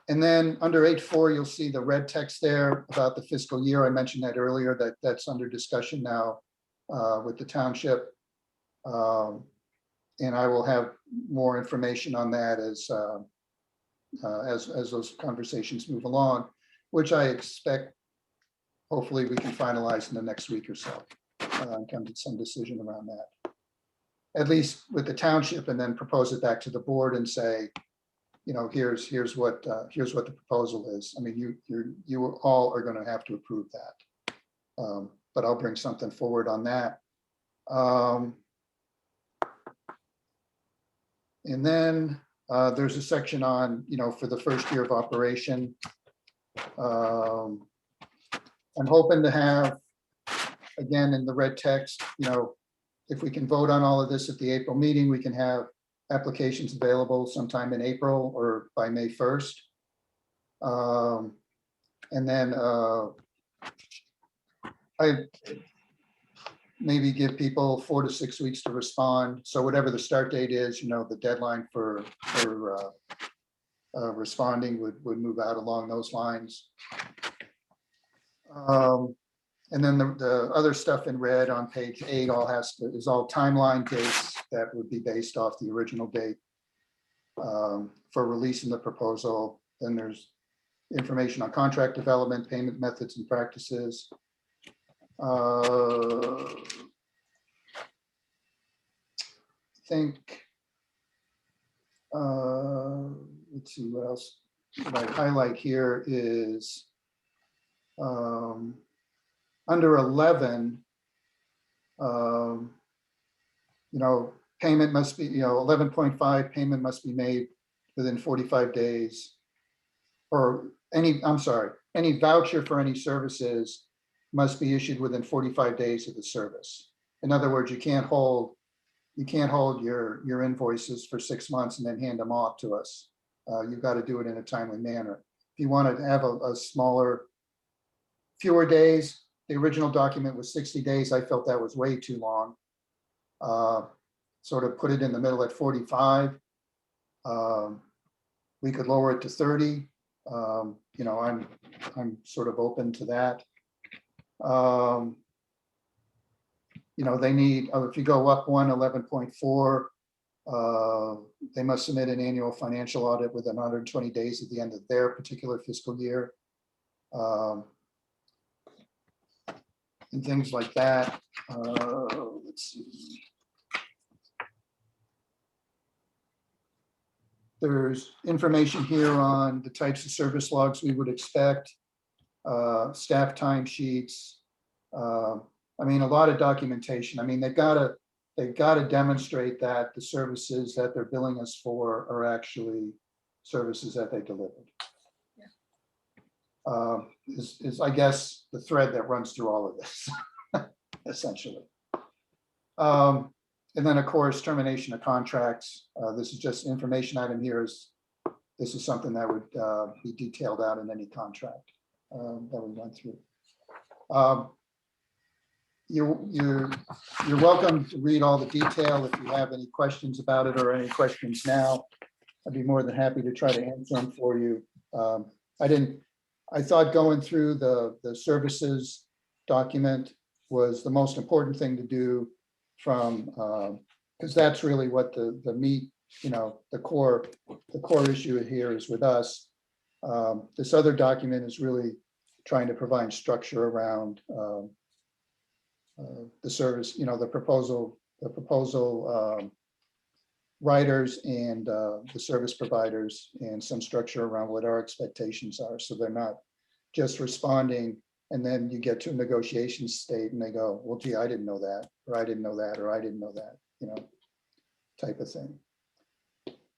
And then under 8.4, you'll see the red text there about the fiscal year. I mentioned that earlier, that's under discussion now with the township. And I will have more information on that as those conversations move along, which I expect hopefully we can finalize in the next week or so, and come to some decision around that. At least with the township, and then propose it back to the board and say, you know, here's what the proposal is. I mean, you all are going to have to approve that, but I'll bring something forward on that. And then there's a section on, you know, for the first year of operation. I'm hoping to have, again, in the red text, you know, if we can vote on all of this at the April meeting, we can have applications available sometime in April or by May 1st. And then I maybe give people 4 to 6 weeks to respond. So whatever the start date is, you know, the deadline for responding would move out along those lines. And then the other stuff in red on page 8 is all timeline dates that would be based off the original date for releasing the proposal. Then there's information on contract development, payment methods and practices. I think, let's see what else. What I highlight here is under 11, you know, payment must be, you know, 11.5 payment must be made within 45 days, or any voucher for any services must be issued within 45 days of the service. In other words, you can't hold, you can't hold your invoices for 6 months and then hand them off to us. You've got to do it in a timely manner. If you want to have a smaller, fewer days, the original document was 60 days. I felt that was way too long. Sort of put it in the middle at 45. We could lower it to 30. You know, I'm sort of open to that. You know, they need, if you go up 11.4, they must submit an annual financial audit within 120 days at the end of their particular fiscal year. And things like that. Let's see. There's information here on the types of service logs we would expect, staff timesheets. I mean, a lot of documentation. I mean, they've got to demonstrate that the services that they're billing us for are actually services that they delivered. Is I guess the thread that runs through all of this, essentially. And then, of course, termination of contracts. This is just information item here. This is something that would be detailed out in any contract that we went through. You're welcome to read all the detail. If you have any questions about it or any questions now, I'd be more than happy to try to answer them for you. I thought going through the services document was the most important thing to do from, because that's really what the meat, you know, the core issue here is with us. This other document is really trying to provide structure around the service, you know, the proposal writers and the service providers, and some structure around what our expectations are. So they're not just responding and then you get to a negotiation state and they go, well, gee, I didn't know that, or I didn't know that, or I didn't know that, you know, type of thing.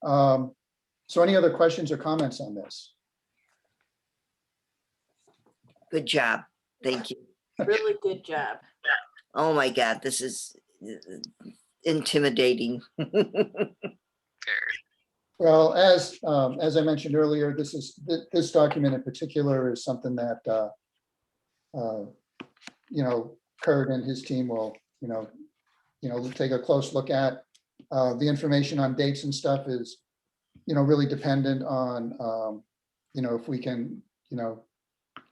So any other questions or comments on this? Good job. Thank you. Really good job. Oh my God, this is intimidating. Very. Well, as I mentioned earlier, this document in particular is something that you know, Kurt and his team will take a close look at. The information on dates and stuff is, you know, really dependent on you know, if we can, you know,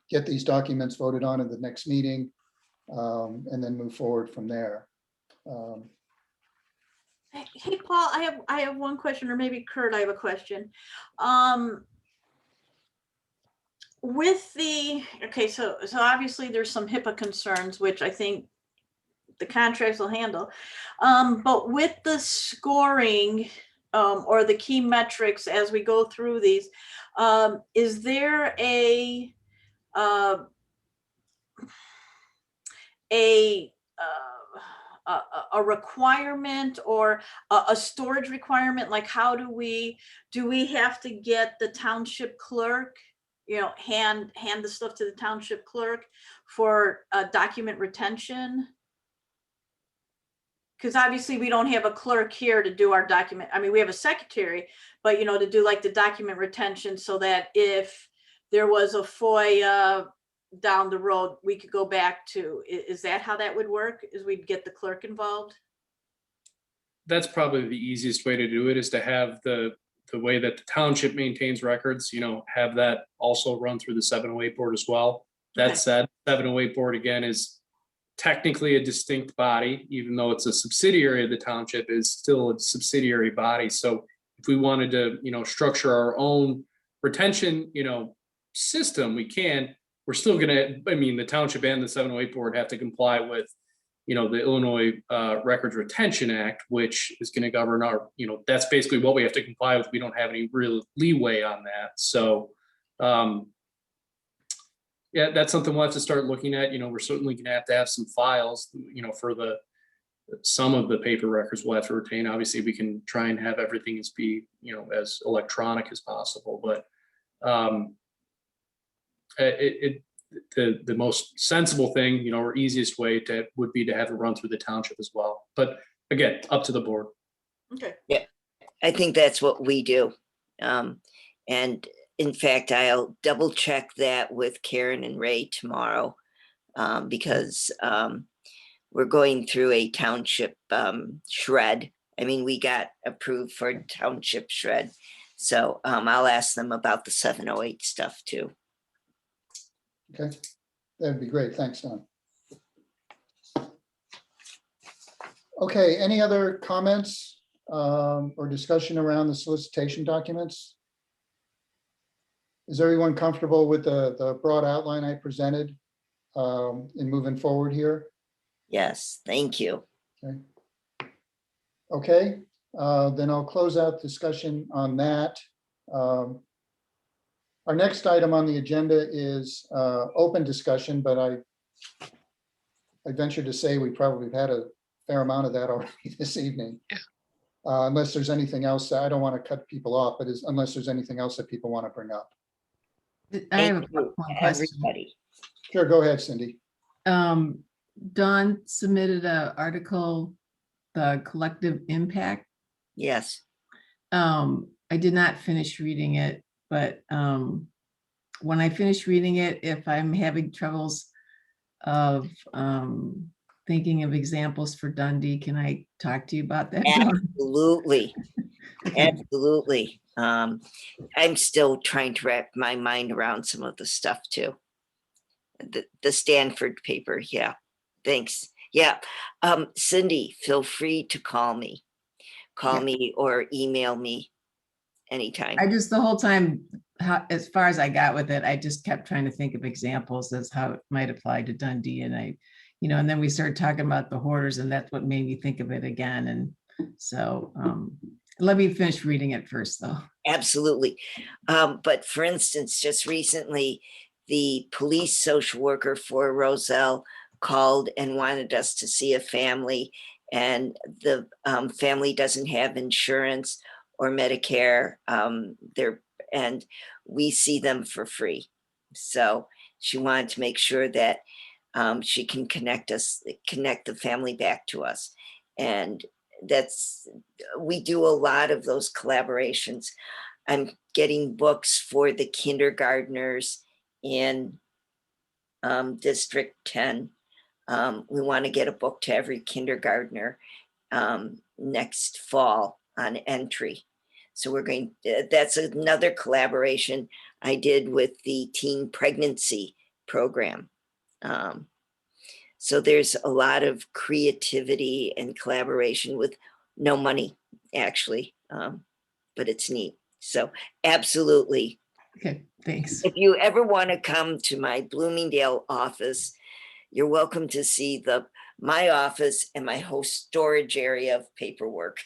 get these documents voted on in the next meeting, and then move forward from there. Hey, Paul, I have one question, or maybe Kurt, I have a question. With the, okay, so obviously there's some HIPAA concerns, which I think the contracts will handle. But with the scoring or the key metrics as we go through these, is there a requirement or a storage requirement? Like, how do we have to get the township clerk, you know, hand the stuff to the township clerk for document retention? Because obviously we don't have a clerk here to do our document. I mean, we have a secretary, but, you know, to do like the document retention so that if there was a FOIA down the road, we could go back to, is that how that would work? Is we'd get the clerk involved? That's probably the easiest way to do it, is to have the way that the township maintains records, you know, have that also run through the 708 board as well. That Okay. said, 708 board again is technically a distinct body, even though it's a subsidiary of the township, is still a subsidiary body. So if we wanted to, you know, structure our own retention, you know, system, we can. We're still gonna, I mean, the township and the 708 board have to comply with, you know, the Illinois Records Retention Act, which is going to govern our, you know, that's basically what we have to comply with. We don't have any real leeway on that. So, yeah, that's something we'll have to start looking at. You know, we're certainly going to have some files, you know, for some of the paper records we'll have to retain. Obviously, we can try and have everything as be, you know, as electronic as possible, but the most sensible thing, you know, or easiest way would be to have it run through the township as well. But again, up to the board. Okay. I think that's what we do. And in fact, I'll double check that with Karen and Ray tomorrow, because we're going through a township shred. I mean, we got approved for township shred. So I'll ask them about the 708 stuff too. Okay, that'd be great. Thanks, Don. Okay, any other comments or discussion around the solicitation documents? Is everyone comfortable with the broad outline I presented in moving forward here? Yes, thank you. Okay, then I'll close out discussion on that. Our next item on the agenda is open discussion, but I venture to say we probably had a fair amount of that already this evening. Unless there's anything else, I don't want to cut people off, but unless there's anything else that people want to bring up. I have Thank you, one question. everybody. Sure, go ahead, Cindy. Dawn submitted an article, the collective impact. Yes, I did not finish reading it, but when I finish reading it, if I'm having troubles of thinking of examples for Dundee, can I talk to you about that, Dawn? absolutely. Okay. Absolutely. I'm still trying to wrap my mind around some of the stuff too. The Stanford paper, yeah. Thanks. Yeah. Cindy, feel free to call me. Call Yeah. me or email me anytime. I just, the whole time, as far as I got with it, I just kept trying to think of examples as how it might apply to Dundee. And and then we started talking about the hoarders, and that's what made me think of it again. And so let me finish reading it first, though. Absolutely. But for instance, just recently, the police social worker for Roselle called and wanted us to see a family, and the family doesn't have insurance or Medicare. And we see them for free. So she wanted to make sure that she can connect the family back to us. And we do a lot of those collaborations. I'm getting books for the kindergartners in District 10. We want to get a book to every kindergartner next fall on entry. So that's another collaboration I did with the teen pregnancy program. So there's a lot of creativity and collaboration with no money, actually, but it's neat. So absolutely. Okay, thanks. If you ever want to come to my Bloomingdale office, you're welcome to see my office and my whole storage area of paperwork.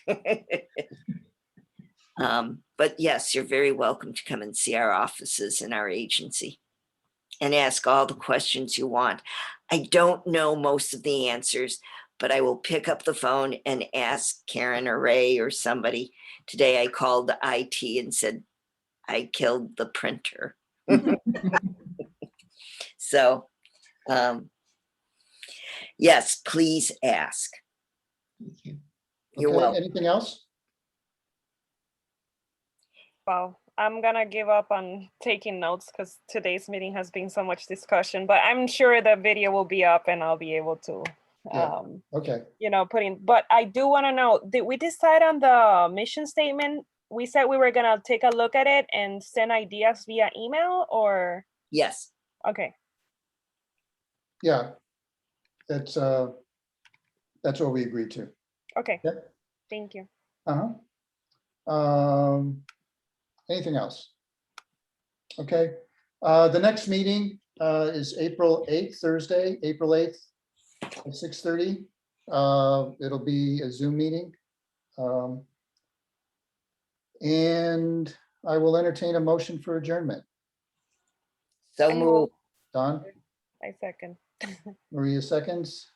But yes, you're very welcome to come and see our offices and our agency and ask all the questions you want. I don't know most of the answers, but I will pick up the phone and ask Karen or Ray or somebody. Today I called the IT and said, I killed the printer. So, yes, please ask. Thank you. You're Okay, welcome. anything else? Well, I'm gonna give up on taking notes because today's meeting has been so much discussion, but I'm sure the video will be up and I'll be able to, Yeah. Okay, but I do want to know, did we decide on the mission statement? We said we were gonna take a look at it and send ideas via email, or? Yes. Okay, yeah. That's what we agreed to. okay. Yep. Thank you. Anything else? Okay, the next meeting is April 8th, Thursday, April 8th at 6:30. It'll be a Zoom meeting. And I will entertain a motion for adjournment. So move. Don, I second. Maria seconds.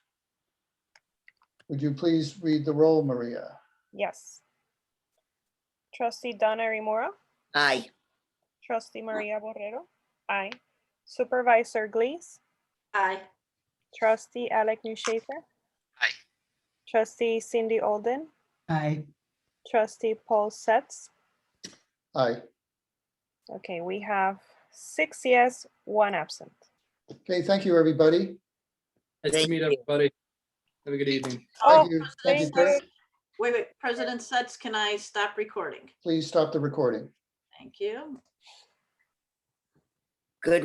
Would you please read the roll, Maria? Yes. Trustee Donna Arimura, Aye. Trustee Maria Borrero, aye. Supervisor Glees, Aye. Trustee Alec Neuschaefer, Aye. Trustee Cindy Oldin, Aye. Trustee Paul Setze. Aye. Okay, we have 6 yes, 1 absent. Okay, thank you, everybody. Nice to Thank meet you. everybody. Have a good evening. Thank Oh, you. Thank you, thank Kurt. Wait, President Setze, can I stop recording? Please stop the recording. Thank you.